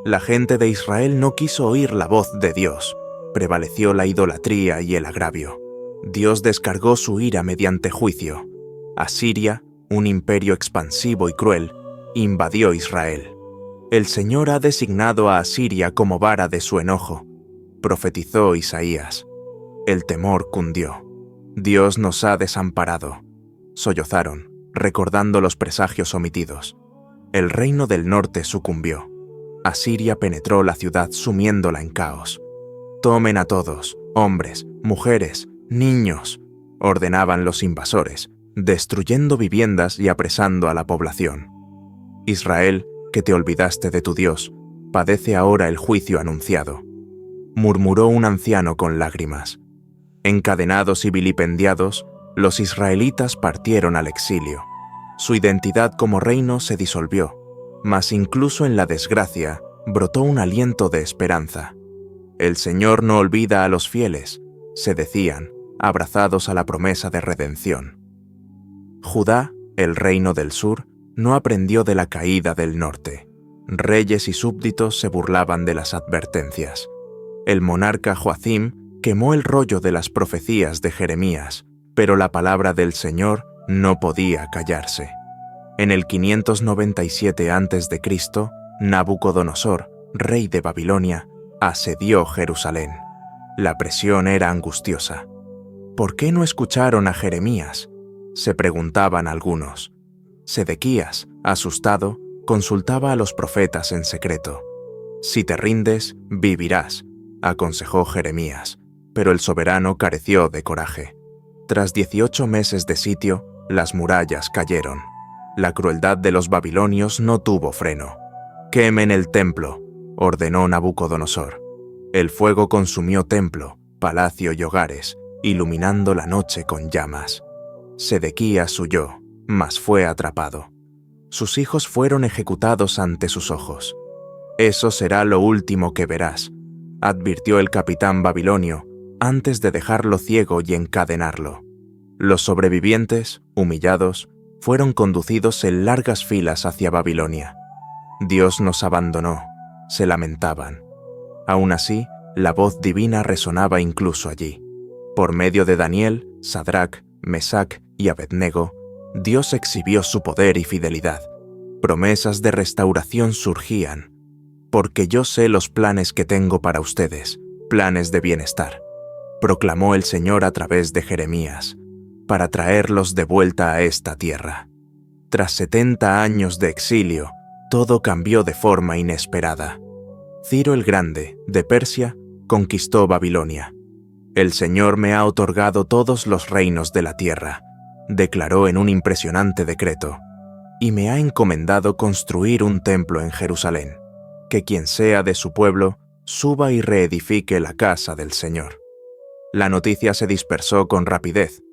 La gente de Israel no quiso oír la voz de Dios. Prevaleció la idolatría y el agravio. Dios descargó su ira mediante juicio. Asiria, un imperio expansivo y cruel, invadió Israel. El Señor ha designado a Asiria como vara de su enojo, profetizó Isaías. El temor cundió. Dios nos ha desamparado. Sollozaron, recordando los presagios omitidos. El reino del norte sucumbió. Asiria penetró la ciudad sumiéndola en caos. «Tomen a todos, hombres, mujeres, niños», ordenaban los invasores, destruyendo viviendas y apresando a la población. Israel, que te olvidaste de tu Dios, padece ahora el juicio anunciado. Murmuró un anciano con lágrimas. Encadenados y vilipendiados, los israelitas partieron al exilio. Su identidad como reino se disolvió, mas incluso en la desgracia brotó un aliento de esperanza. «El Señor no olvida a los fieles», se decían, abrazados a la promesa de redención. Judá, el reino del sur, no aprendió de la caída del norte. Reyes y súbditos se burlaban de las advertencias. El monarca Joacim quemó el rollo de las profecías de Jeremías, pero la palabra del Señor no podía callarse. En el 597 a.C., Nabucodonosor, rey de Babilonia, asedió Jerusalén. La presión era angustiosa. «¿Por qué no escucharon a Jeremías?», se preguntaban algunos. Sedequías, asustado, consultaba a los profetas en secreto. «Si te rindes, vivirás», aconsejó Jeremías, pero el soberano careció de coraje. Tras 18 meses de sitio, las murallas cayeron. La crueldad de los babilonios no tuvo freno. «Quemen el templo», ordenó Nabucodonosor. El fuego consumió templo, palacio y hogares, iluminando la noche con llamas. Sedequías huyó, mas fue atrapado. Sus hijos fueron ejecutados ante sus ojos. «Eso será lo último que verás», advirtió el capitán babilonio, antes de dejarlo ciego y encadenarlo. Los sobrevivientes, humillados, fueron conducidos en largas filas hacia Babilonia. «Dios nos abandonó», se lamentaban. Aún así, la voz divina resonaba incluso allí. Por medio de Daniel, Sadrac, Mesac y Abednego, Dios exhibió su poder y fidelidad. Promesas de restauración surgían. «Porque yo sé los planes que tengo para ustedes, planes de bienestar», proclamó el Señor a través de Jeremías, «para traerlos de vuelta a esta tierra». Tras 70 años de exilio, todo cambió de forma inesperada. Ciro el Grande, de Persia, conquistó Babilonia. El Señor me ha otorgado todos los reinos de la tierra, declaró en un impresionante decreto, y me ha encomendado construir un templo en Jerusalén, que quien sea de su pueblo suba y reedifique la casa del Señor. La noticia se dispersó con rapidez.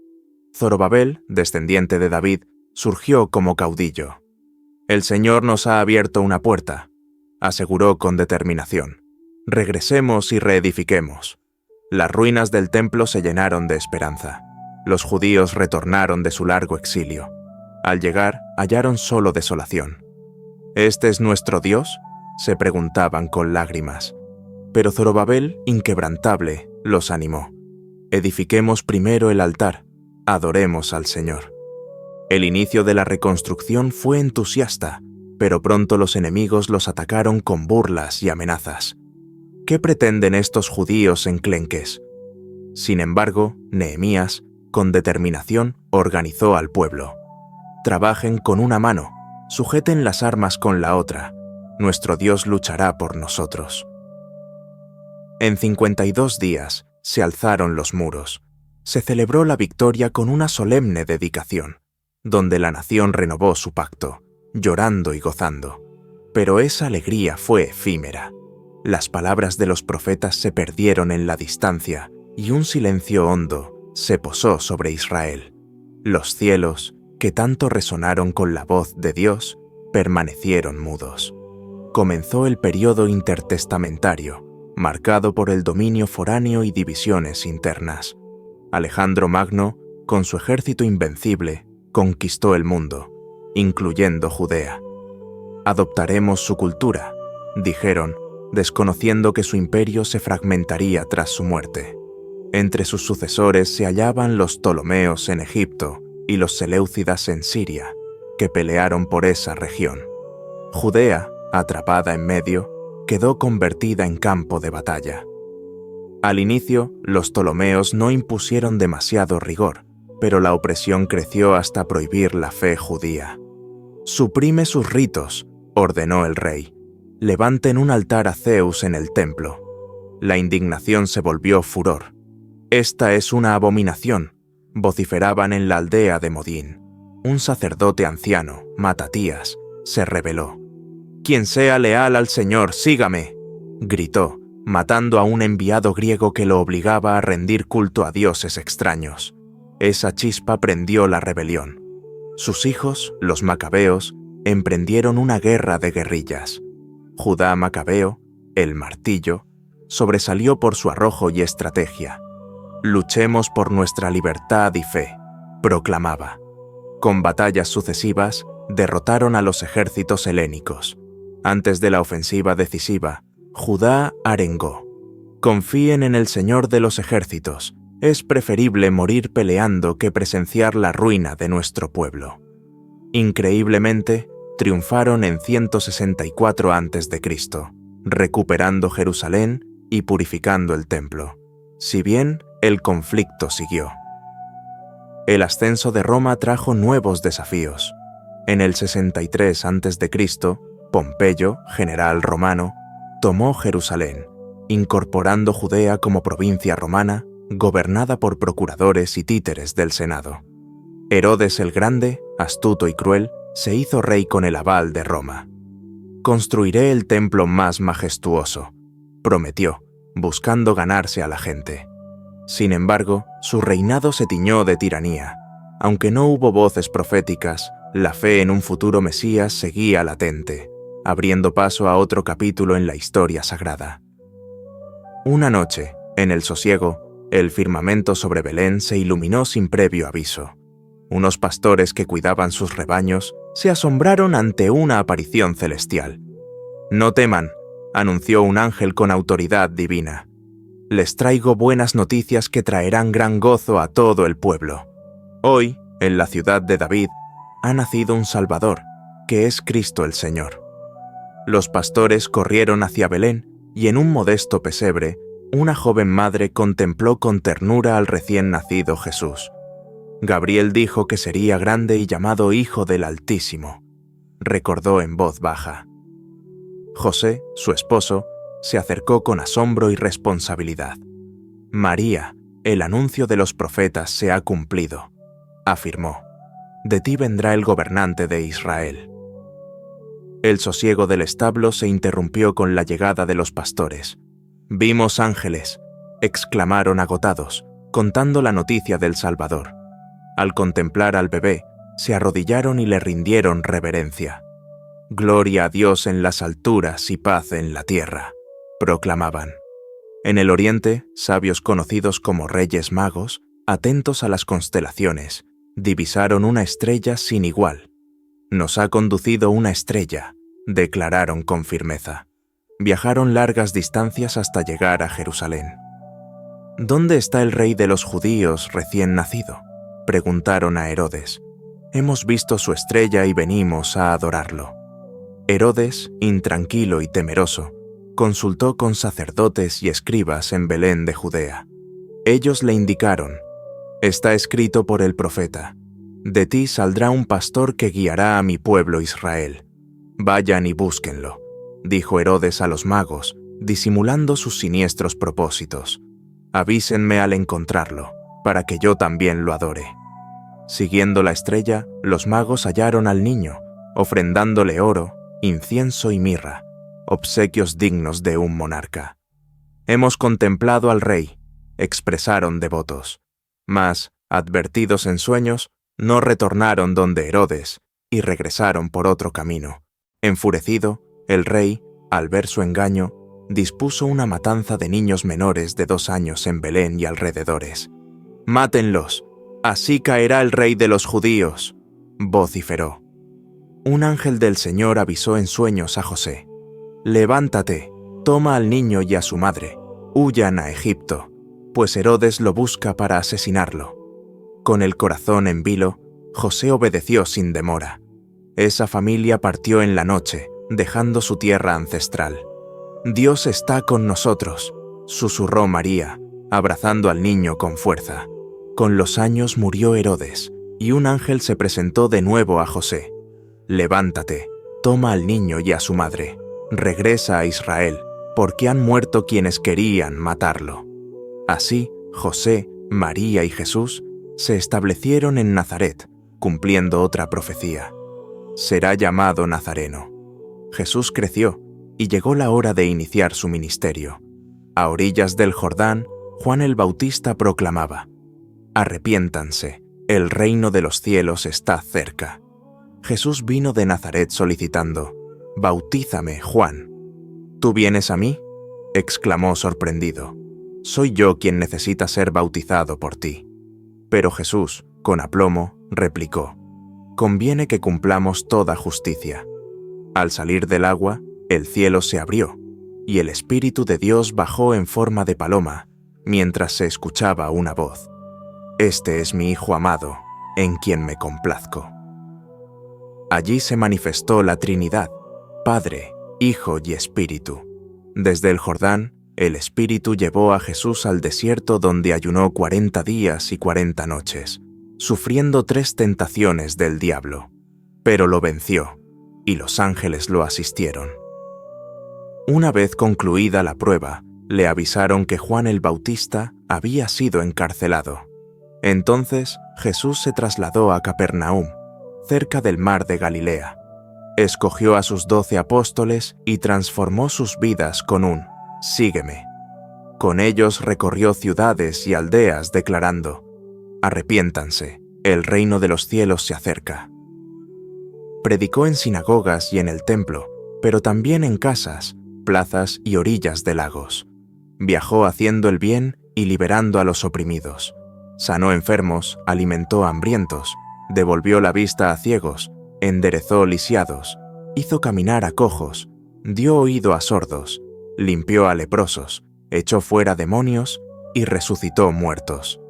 Zorobabel, descendiente de David, surgió como caudillo. El Señor nos ha abierto una puerta, aseguró con determinación. Regresemos y reedifiquemos. Las ruinas del templo se llenaron de esperanza. Los judíos retornaron de su largo exilio. Al llegar, hallaron solo desolación. ¿Este es nuestro Dios?, se preguntaban con lágrimas. Pero Zorobabel, inquebrantable, los animó. Edifiquemos primero el altar, adoremos al Señor. El inicio de la reconstrucción fue entusiasta, pero pronto los enemigos los atacaron con burlas y amenazas. ¿Qué pretenden estos judíos enclenques? Sin embargo, Nehemías, con determinación, organizó al pueblo. Trabajen con una mano, sujeten las armas con la otra. Nuestro Dios luchará por nosotros. En 52 días se alzaron los muros. Se celebró la victoria con una solemne dedicación, donde la nación renovó su pacto, llorando y gozando. Pero esa alegría fue efímera. Las palabras de los profetas se perdieron en la distancia y un silencio hondo se posó sobre Israel. Los cielos, que tanto resonaron con la voz de Dios, permanecieron mudos. Comenzó el período intertestamentario, marcado por el dominio foráneo y divisiones internas. Alejandro Magno, con su ejército invencible, conquistó el mundo, incluyendo Judea. Adoptaremos su cultura, dijeron, desconociendo que su imperio se fragmentaría tras su muerte. Entre sus sucesores se hallaban los Ptolomeos en Egipto y los Seleucidas en Siria, que pelearon por esa región. Judea, atrapada en medio, quedó convertida en campo de batalla. Al inicio, los Ptolomeos no impusieron demasiado rigor, pero la opresión creció hasta prohibir la fe judía. «Suprime sus ritos», ordenó el rey. «Levanten un altar a Zeus en el templo». La indignación se volvió furor. «Esta es una abominación», vociferaban en la aldea de Modín. Un sacerdote anciano, Matatías, se rebeló. «Quien sea leal al Señor, sígame», gritó, matando a un enviado griego que lo obligaba a rendir culto a dioses extraños. Esa chispa prendió la rebelión. Sus hijos, los macabeos, emprendieron una guerra de guerrillas. Judá Macabeo, el martillo, sobresalió por su arrojo y estrategia. «Luchemos por nuestra libertad y fe», proclamaba. Con batallas sucesivas, derrotaron a los ejércitos helénicos. Antes de la ofensiva decisiva, Judá arengó: «Confíen en el Señor de los ejércitos. Es preferible morir peleando que presenciar la ruina de nuestro pueblo». Increíblemente, triunfaron en 164 a.C., recuperando Jerusalén y purificando el templo, si bien el conflicto siguió. El ascenso de Roma trajo nuevos desafíos. En el 63 a.C., Pompeyo, general romano, tomó Jerusalén, incorporando Judea como provincia romana, gobernada por procuradores y títeres del Senado. Herodes el Grande, astuto y cruel, se hizo rey con el aval de Roma. «Construiré el templo más majestuoso», prometió, buscando ganarse a la gente. Sin embargo, su reinado se tiñó de tiranía. Aunque no hubo voces proféticas, la fe en un futuro Mesías seguía latente, abriendo paso a otro capítulo en la historia sagrada. Una noche, en el sosiego, el firmamento sobre Belén se iluminó sin previo aviso. Unos pastores que cuidaban sus rebaños se asombraron ante una aparición celestial. «No teman», anunció un ángel con autoridad divina. «Les traigo buenas noticias que traerán gran gozo a todo el pueblo. Hoy, en la ciudad de David, ha nacido un Salvador, que es Cristo el Señor». Los pastores corrieron hacia Belén y en un modesto pesebre, una joven madre contempló con ternura al recién nacido Jesús. Gabriel dijo que sería grande y llamado Hijo del Altísimo, recordó en voz baja. José, su esposo, se acercó con asombro y responsabilidad. «María, el anuncio de los profetas se ha cumplido», afirmó. «De ti vendrá el gobernante de Israel». El sosiego del establo se interrumpió con la llegada de los pastores. «Vimos ángeles», exclamaron agotados, contando la noticia del Salvador. Al contemplar al bebé, se arrodillaron y le rindieron reverencia. «Gloria a Dios en las alturas y paz en la tierra», proclamaban. En el oriente, sabios conocidos como Reyes Magos, atentos a las constelaciones, divisaron una estrella sin igual. «Nos ha conducido una estrella», declararon con firmeza. Viajaron largas distancias hasta llegar a Jerusalén. «¿Dónde está el rey de los judíos recién nacido?», preguntaron a Herodes. «Hemos visto su estrella y venimos a adorarlo». Herodes, intranquilo y temeroso, consultó con sacerdotes y escribas en Belén de Judea. Ellos le indicaron: «Está escrito por el profeta: de ti saldrá un pastor que guiará a mi pueblo Israel. Vayan y búsquenlo», dijo Herodes a los magos, disimulando sus siniestros propósitos. «Avísenme al encontrarlo, para que yo también lo adore». Siguiendo la estrella, los magos hallaron al niño, ofrendándole oro, incienso y mirra, obsequios dignos de un monarca. «Hemos contemplado al rey», expresaron devotos. Mas, advertidos en sueños, no retornaron donde Herodes y regresaron por otro camino. Enfurecido, el rey, al ver su engaño, dispuso una matanza de niños menores de 2 años en Belén y alrededores. «¡Mátenlos! Así caerá el rey de los judíos», vociferó. Un ángel del Señor avisó en sueños a José: «Levántate, toma al niño y a su madre, huyan a Egipto, pues Herodes lo busca para asesinarlo». Con el corazón en vilo, José obedeció sin demora. Esa familia partió en la noche, dejando su tierra ancestral. «Dios está con nosotros», susurró María, abrazando al niño con fuerza. Con los años murió Herodes, y un ángel se presentó de nuevo a José. «Levántate, toma al niño y a su madre, regresa a Israel, porque han muerto quienes querían matarlo». Así, José, María y Jesús se establecieron en Nazaret, cumpliendo otra profecía: «Será llamado Nazareno». Jesús creció, y llegó la hora de iniciar su ministerio. A orillas del Jordán, Juan el Bautista proclamaba: «Arrepiéntanse, el reino de los cielos está cerca». Jesús vino de Nazaret solicitando: «Bautízame, Juan». «¿Tú vienes a mí?», exclamó sorprendido. «Soy yo quien necesita ser bautizado por ti». Pero Jesús, con aplomo, replicó: «Conviene que cumplamos toda justicia». Al salir del agua, el cielo se abrió, y el Espíritu de Dios bajó en forma de paloma, mientras se escuchaba una voz: «Este es mi Hijo amado, en quien me complazco». Allí se manifestó la Trinidad, Padre, Hijo y Espíritu. Desde el Jordán, el Espíritu llevó a Jesús al desierto, donde ayunó 40 días y 40 noches, sufriendo 3 tentaciones del diablo. Pero lo venció, y los ángeles lo asistieron. Una vez concluida la prueba, le avisaron que Juan el Bautista había sido encarcelado. Entonces Jesús se trasladó a Capernaum, cerca del mar de Galilea. Escogió a sus 12 apóstoles y transformó sus vidas con un «Sígueme». Con ellos recorrió ciudades y aldeas declarando: «Arrepiéntanse, el reino de los cielos se acerca». Predicó en sinagogas y en el templo, pero también en casas, plazas y orillas de lagos. Viajó haciendo el bien y liberando a los oprimidos. Sanó enfermos, alimentó a hambrientos, devolvió la vista a ciegos, enderezó lisiados, hizo caminar a cojos, dio oído a sordos, limpió a leprosos, echó fuera demonios y resucitó muertos.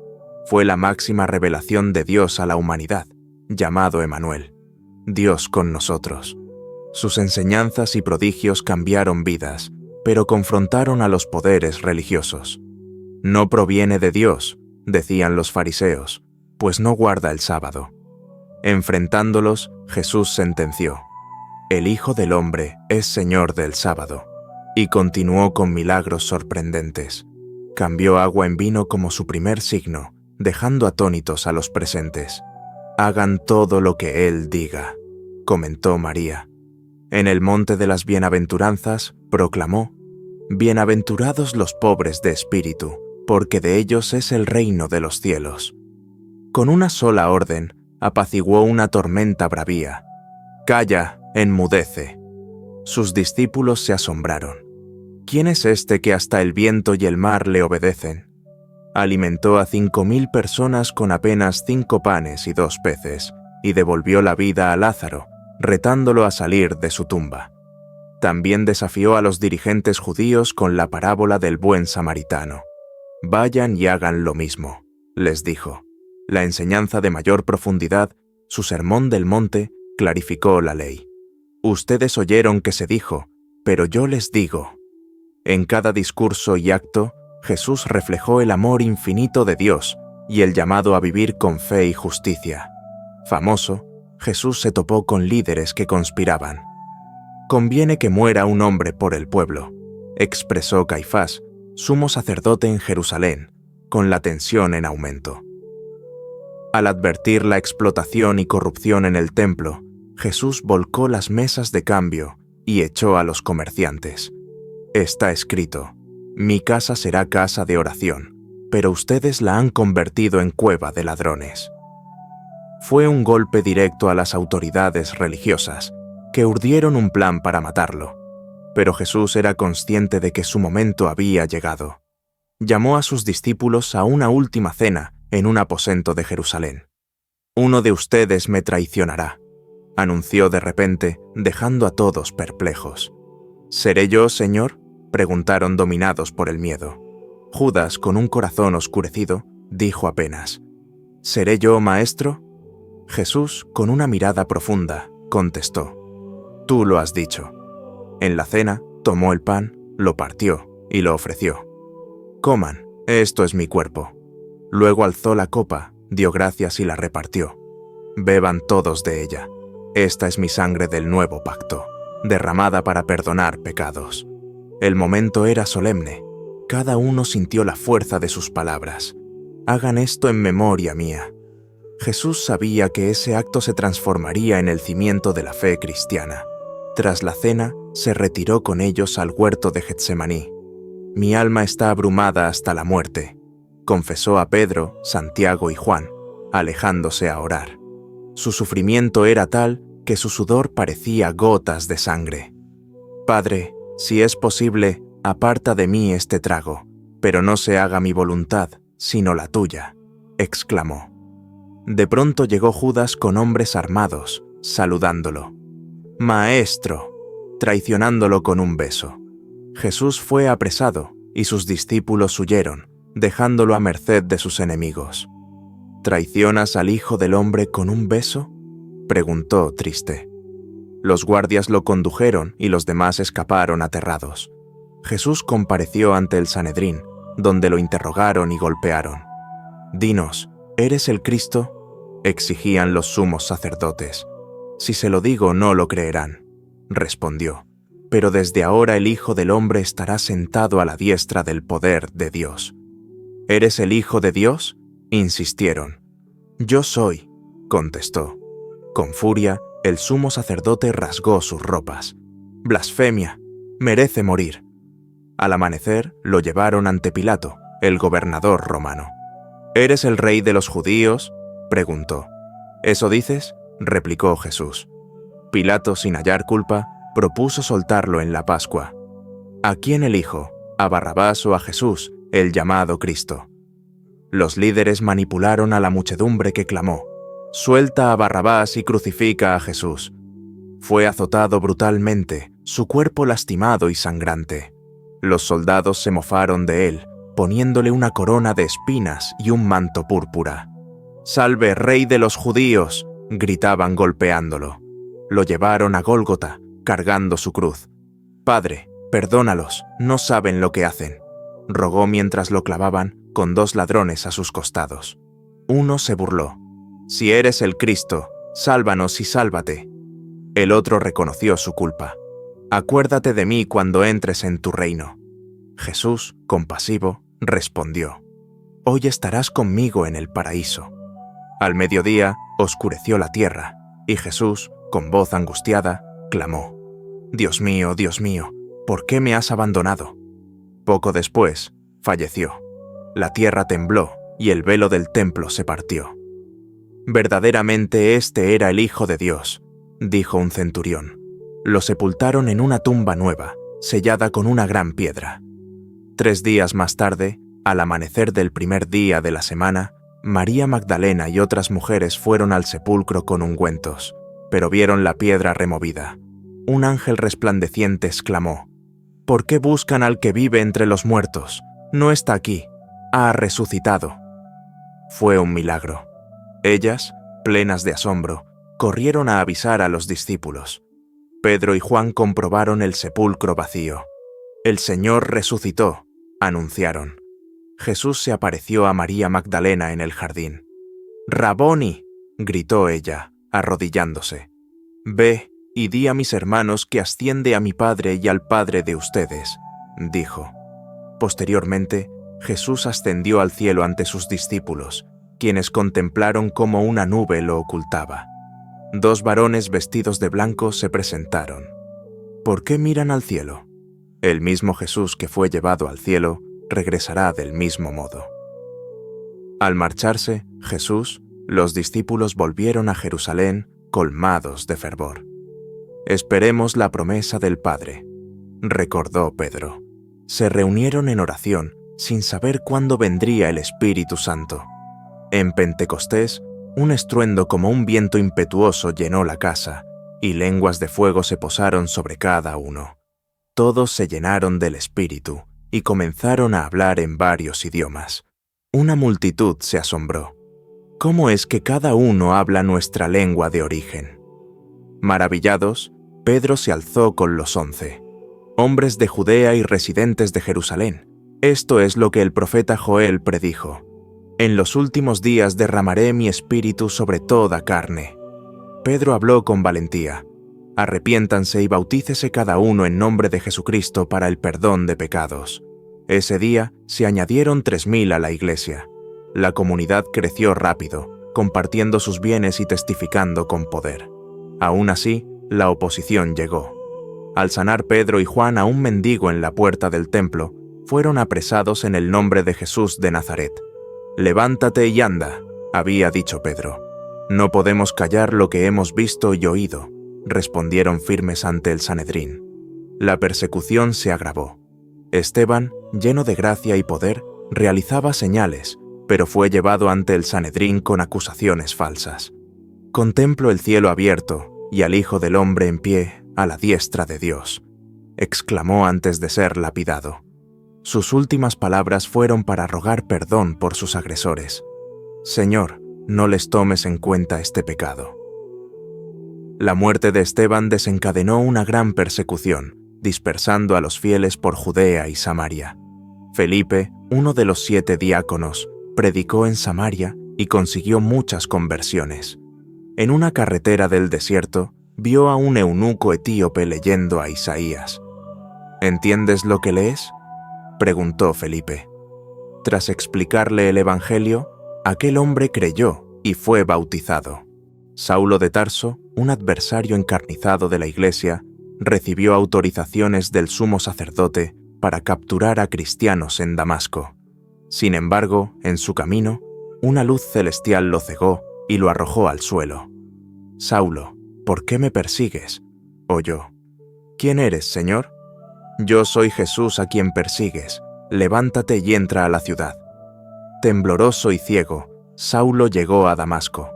Fue la máxima revelación de Dios a la humanidad, llamado Emmanuel, Dios con nosotros. Sus enseñanzas y prodigios cambiaron vidas, pero confrontaron a los poderes religiosos. «No proviene de Dios», decían los fariseos, «pues no guarda el sábado». Enfrentándolos, Jesús sentenció: «El Hijo del Hombre es Señor del sábado». Y continuó con milagros sorprendentes. Cambió agua en vino como su primer signo, dejando atónitos a los presentes. «Hagan todo lo que Él diga», comentó María. En el monte de las bienaventuranzas proclamó: «Bienaventurados los pobres de espíritu, porque de ellos es el reino de los cielos». Con una sola orden, apaciguó una tormenta bravía. «Calla, enmudece». Sus discípulos se asombraron. «¿Quién es este que hasta el viento y el mar le obedecen?» Alimentó a 5.000 personas con apenas 5 panes y 2 peces, y devolvió la vida a Lázaro, retándolo a salir de su tumba. También desafió a los dirigentes judíos con la parábola del buen samaritano. «Vayan y hagan lo mismo», les dijo. La enseñanza de mayor profundidad, su sermón del monte, clarificó la ley. «Ustedes oyeron que se dijo, pero yo les digo». En cada discurso y acto, Jesús reflejó el amor infinito de Dios y el llamado a vivir con fe y justicia. Famoso, Jesús se topó con líderes que conspiraban. «Conviene que muera un hombre por el pueblo», expresó Caifás, sumo sacerdote en Jerusalén, con la tensión en aumento. Al advertir la explotación y corrupción en el templo, Jesús volcó las mesas de cambio y echó a los comerciantes. «Está escrito: mi casa será casa de oración, pero ustedes la han convertido en cueva de ladrones». Fue un golpe directo a las autoridades religiosas, que urdieron un plan para matarlo. Pero Jesús era consciente de que su momento había llegado. Llamó a sus discípulos a una última cena en un aposento de Jerusalén. «Uno de ustedes me traicionará», anunció de repente, dejando a todos perplejos. «¿Seré yo, Señor?», preguntaron dominados por el miedo. Judas, con un corazón oscurecido, dijo apenas: «¿Seré yo, Maestro?». Jesús, con una mirada profunda, contestó: «Tú lo has dicho». En la cena, tomó el pan, lo partió y lo ofreció. «Coman, esto es mi cuerpo». Luego alzó la copa, dio gracias y la repartió. «Beban todos de ella. Esta es mi sangre del nuevo pacto, derramada para perdonar pecados». El momento era solemne. Cada uno sintió la fuerza de sus palabras. «Hagan esto en memoria mía». Jesús sabía que ese acto se transformaría en el cimiento de la fe cristiana. Tras la cena, se retiró con ellos al huerto de Getsemaní. «Mi alma está abrumada hasta la muerte», confesó a Pedro, Santiago y Juan, alejándose a orar. Su sufrimiento era tal que su sudor parecía gotas de sangre. «Padre, si es posible, aparta de mí este trago, pero no se haga mi voluntad, sino la tuya», exclamó. De pronto llegó Judas con hombres armados, saludándolo. «Maestro», traicionándolo con un beso. Jesús fue apresado y sus discípulos huyeron, dejándolo a merced de sus enemigos. «¿Traicionas al Hijo del Hombre con un beso?», preguntó triste. Los guardias lo condujeron y los demás escaparon aterrados. Jesús compareció ante el Sanedrín, donde lo interrogaron y golpearon. «Dinos, ¿eres el Cristo?», exigían los sumos sacerdotes. «Si se lo digo, no lo creerán», respondió. «Pero desde ahora el Hijo del Hombre estará sentado a la diestra del poder de Dios». «¿Eres el Hijo de Dios?», insistieron. «Yo soy», contestó. Con furia, el sumo sacerdote rasgó sus ropas. «Blasfemia, merece morir». Al amanecer, lo llevaron ante Pilato, el gobernador romano. «¿Eres el rey de los judíos?», preguntó. «¿Eso dices?», replicó Jesús. Pilato, sin hallar culpa, propuso soltarlo en la Pascua. ¿A quién elijo? ¿A Barrabás o a Jesús, el llamado Cristo? Los líderes manipularon a la muchedumbre que clamó: «Suelta a Barrabás y crucifica a Jesús». Fue azotado brutalmente, su cuerpo lastimado y sangrante. Los soldados se mofaron de él, poniéndole una corona de espinas y un manto púrpura. «¡Salve, Rey de los judíos!», gritaban golpeándolo. Lo llevaron a Gólgota, cargando su cruz. «Padre, perdónalos, no saben lo que hacen», rogó mientras lo clavaban con 2 ladrones a sus costados. Uno se burló: «Si eres el Cristo, sálvanos y sálvate». El otro reconoció su culpa: acuérdate de mí cuando entres en tu reino. Jesús, compasivo, respondió: Hoy estarás conmigo en el paraíso. Al mediodía oscureció la tierra, y Jesús, con voz angustiada, clamó: Dios mío, ¿por qué me has abandonado? Poco después, falleció. La tierra tembló, y el velo del templo se partió. Verdaderamente este era el Hijo de Dios, dijo un centurión. Lo sepultaron en una tumba nueva, sellada con una gran piedra. 3 días más tarde, al amanecer del primer día de la semana, María Magdalena y otras mujeres fueron al sepulcro con ungüentos, pero vieron la piedra removida. Un ángel resplandeciente exclamó: ¿Por qué buscan al que vive entre los muertos? No está aquí, ha resucitado. Fue un milagro. Ellas, plenas de asombro, corrieron a avisar a los discípulos. Pedro y Juan comprobaron el sepulcro vacío. El Señor resucitó, anunciaron. Jesús se apareció a María Magdalena en el jardín. «Raboni», gritó ella, arrodillándose. «Ve y di a mis hermanos que asciende a mi Padre y al Padre de ustedes», dijo. Posteriormente, Jesús ascendió al cielo ante sus discípulos, quienes contemplaron cómo una nube lo ocultaba. 2 varones vestidos de blanco se presentaron. ¿Por qué miran al cielo? El mismo Jesús que fue llevado al cielo regresará del mismo modo. Al marcharse, Jesús, los discípulos volvieron a Jerusalén colmados de fervor. «Esperemos la promesa del Padre», recordó Pedro. Se reunieron en oración sin saber cuándo vendría el Espíritu Santo. En Pentecostés, un estruendo como un viento impetuoso llenó la casa, y lenguas de fuego se posaron sobre cada uno. Todos se llenaron del Espíritu y comenzaron a hablar en varios idiomas. Una multitud se asombró. ¿Cómo es que cada uno habla nuestra lengua de origen? Maravillados, Pedro se alzó con los 11. Hombres de Judea y residentes de Jerusalén, esto es lo que el profeta Joel predijo. En los últimos días derramaré mi espíritu sobre toda carne. Pedro habló con valentía. Arrepiéntanse y bautícese cada uno en nombre de Jesucristo para el perdón de pecados. Ese día se añadieron 3.000 a la iglesia. La comunidad creció rápido, compartiendo sus bienes y testificando con poder. Aún así, la oposición llegó. Al sanar Pedro y Juan a un mendigo en la puerta del templo, fueron apresados en el nombre de Jesús de Nazaret. «Levántate y anda», había dicho Pedro. «No podemos callar lo que hemos visto y oído», respondieron firmes ante el Sanedrín. La persecución se agravó. Esteban, lleno de gracia y poder, realizaba señales, pero fue llevado ante el Sanedrín con acusaciones falsas. «Contemplo el cielo abierto y al Hijo del Hombre en pie a la diestra de Dios», exclamó antes de ser lapidado. Sus últimas palabras fueron para rogar perdón por sus agresores. «Señor, no les tomes en cuenta este pecado». La muerte de Esteban desencadenó una gran persecución, dispersando a los fieles por Judea y Samaria. Felipe, uno de los 7 diáconos, predicó en Samaria y consiguió muchas conversiones. En una carretera del desierto, vio a un eunuco etíope leyendo a Isaías. «¿Entiendes lo que lees?», preguntó Felipe. Tras explicarle el Evangelio, aquel hombre creyó y fue bautizado. Saulo de Tarso, un adversario encarnizado de la Iglesia, recibió autorizaciones del sumo sacerdote para capturar a cristianos en Damasco. Sin embargo, en su camino, una luz celestial lo cegó y lo arrojó al suelo. «Saulo, ¿por qué me persigues?», oyó. «¿Quién eres, Señor?». «Yo soy Jesús a quien persigues. Levántate y entra a la ciudad». Tembloroso y ciego, Saulo llegó a Damasco.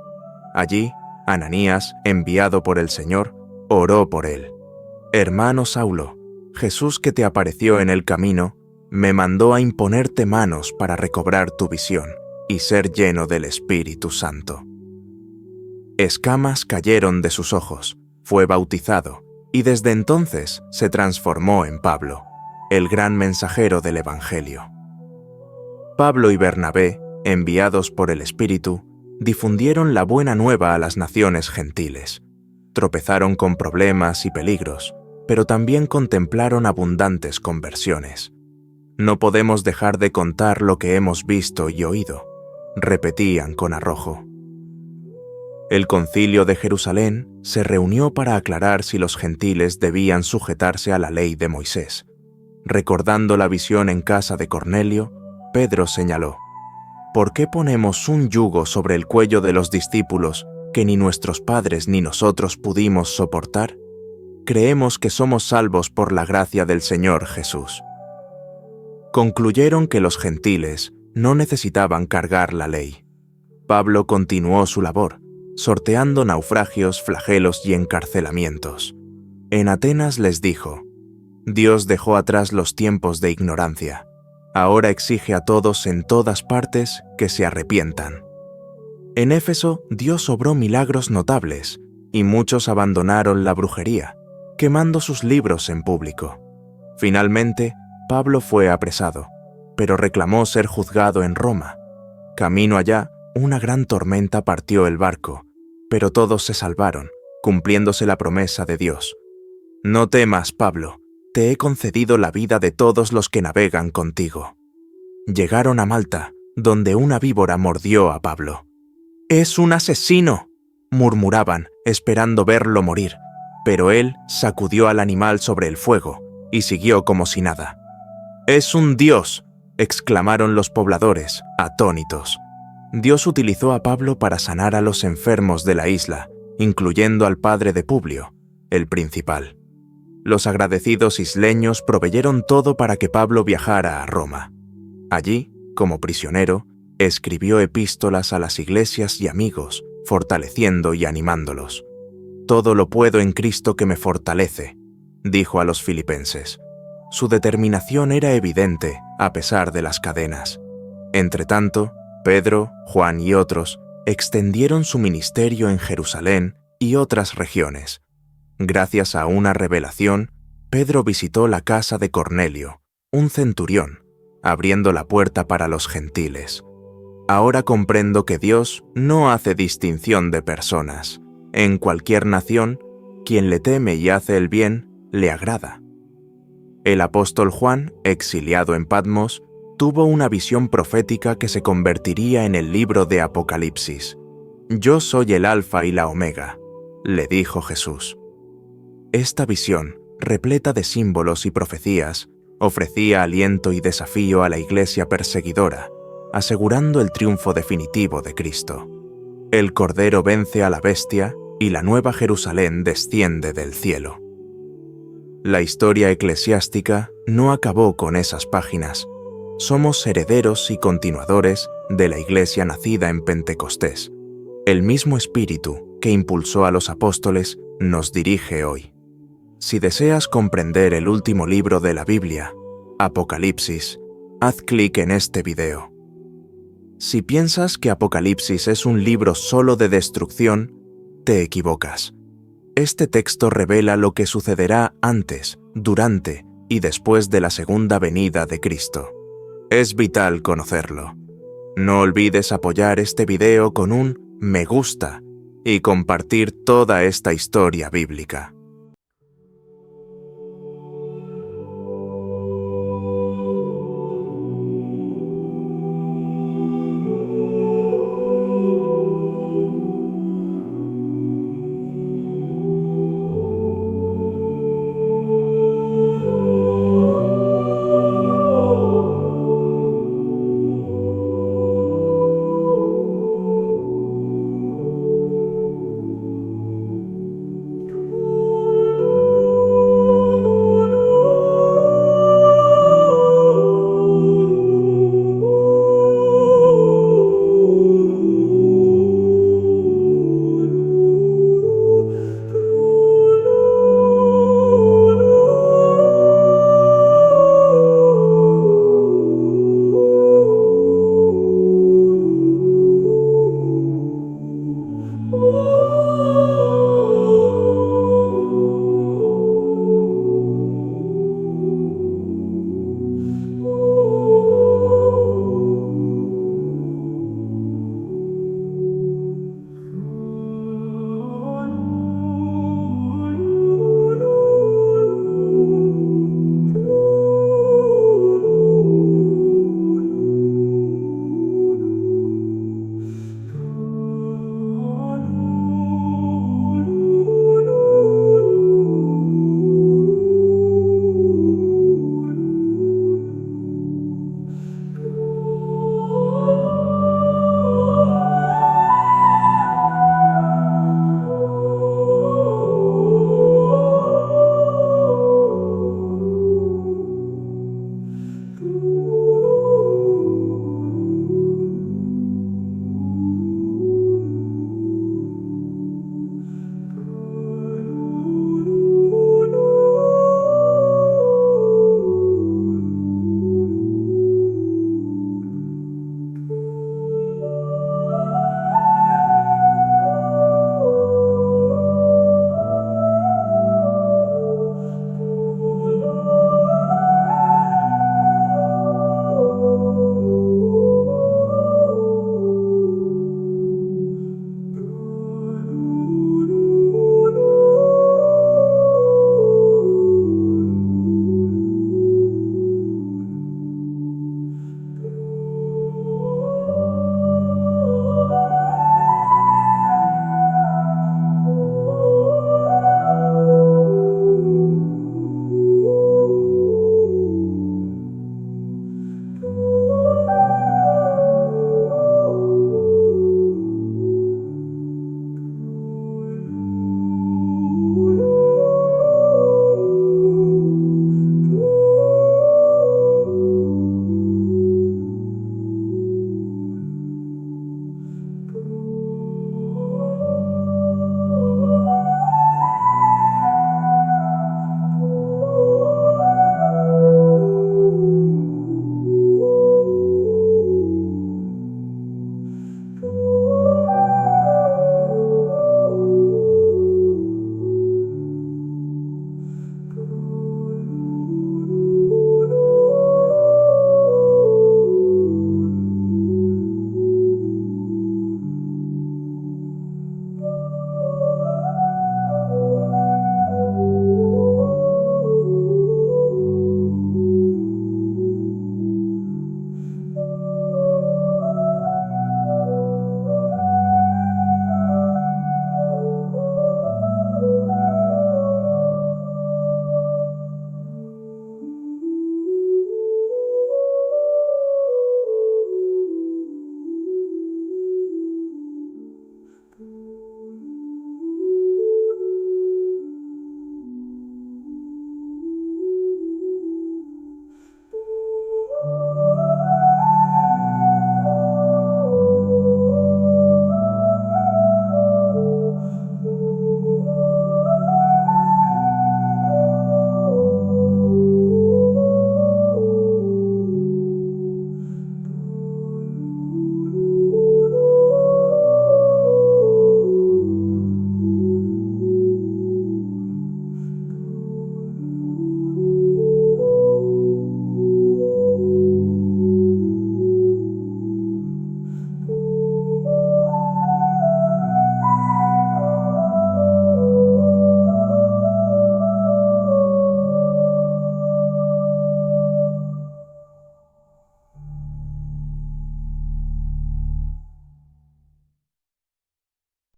Allí, Ananías, enviado por el Señor, oró por él. «Hermano Saulo, Jesús que te apareció en el camino, me mandó a imponerte manos para recobrar tu visión y ser lleno del Espíritu Santo». Escamas cayeron de sus ojos, fue bautizado, y desde entonces se transformó en Pablo, el gran mensajero del Evangelio. Pablo y Bernabé, enviados por el Espíritu, difundieron la buena nueva a las naciones gentiles. Tropezaron con problemas y peligros, pero también contemplaron abundantes conversiones. No podemos dejar de contar lo que hemos visto y oído, repetían con arrojo. El concilio de Jerusalén se reunió para aclarar si los gentiles debían sujetarse a la ley de Moisés. Recordando la visión en casa de Cornelio, Pedro señaló: ¿por qué ponemos un yugo sobre el cuello de los discípulos que ni nuestros padres ni nosotros pudimos soportar? Creemos que somos salvos por la gracia del Señor Jesús. Concluyeron que los gentiles no necesitaban cargar la ley. Pablo continuó su labor, sorteando naufragios, flagelos y encarcelamientos. En Atenas les dijo: Dios dejó atrás los tiempos de ignorancia. Ahora exige a todos en todas partes que se arrepientan. En Éfeso, Dios obró milagros notables, y muchos abandonaron la brujería, quemando sus libros en público. Finalmente, Pablo fue apresado, pero reclamó ser juzgado en Roma. Camino allá, una gran tormenta partió el barco, pero todos se salvaron, cumpliéndose la promesa de Dios. No temas, Pablo, te he concedido la vida de todos los que navegan contigo. Llegaron a Malta, donde una víbora mordió a Pablo. ¡Es un asesino!, murmuraban, esperando verlo morir, pero él sacudió al animal sobre el fuego y siguió como si nada. ¡Es un dios!, exclamaron los pobladores, atónitos. Dios utilizó a Pablo para sanar a los enfermos de la isla, incluyendo al padre de Publio, el principal. Los agradecidos isleños proveyeron todo para que Pablo viajara a Roma. Allí, como prisionero, escribió epístolas a las iglesias y amigos, fortaleciendo y animándolos. «Todo lo puedo en Cristo que me fortalece», dijo a los filipenses. Su determinación era evidente, a pesar de las cadenas. Entretanto, Pedro, Juan y otros extendieron su ministerio en Jerusalén y otras regiones. Gracias a una revelación, Pedro visitó la casa de Cornelio, un centurión, abriendo la puerta para los gentiles. Ahora comprendo que Dios no hace distinción de personas. En cualquier nación, quien le teme y hace el bien, le agrada. El apóstol Juan, exiliado en Patmos, tuvo una visión profética que se convertiría en el libro de Apocalipsis. «Yo soy el Alfa y la Omega», le dijo Jesús. Esta visión, repleta de símbolos y profecías, ofrecía aliento y desafío a la iglesia perseguidora, asegurando el triunfo definitivo de Cristo. El Cordero vence a la bestia y la nueva Jerusalén desciende del cielo. La historia eclesiástica no acabó con esas páginas. Somos herederos y continuadores de la iglesia nacida en Pentecostés. El mismo espíritu que impulsó a los apóstoles nos dirige hoy. Si deseas comprender el último libro de la Biblia, Apocalipsis, haz clic en este video. Si piensas que Apocalipsis es un libro solo de destrucción, te equivocas. Este texto revela lo que sucederá antes, durante y después de la segunda venida de Cristo. Es vital conocerlo. No olvides apoyar este video con un me gusta y compartir toda esta historia bíblica.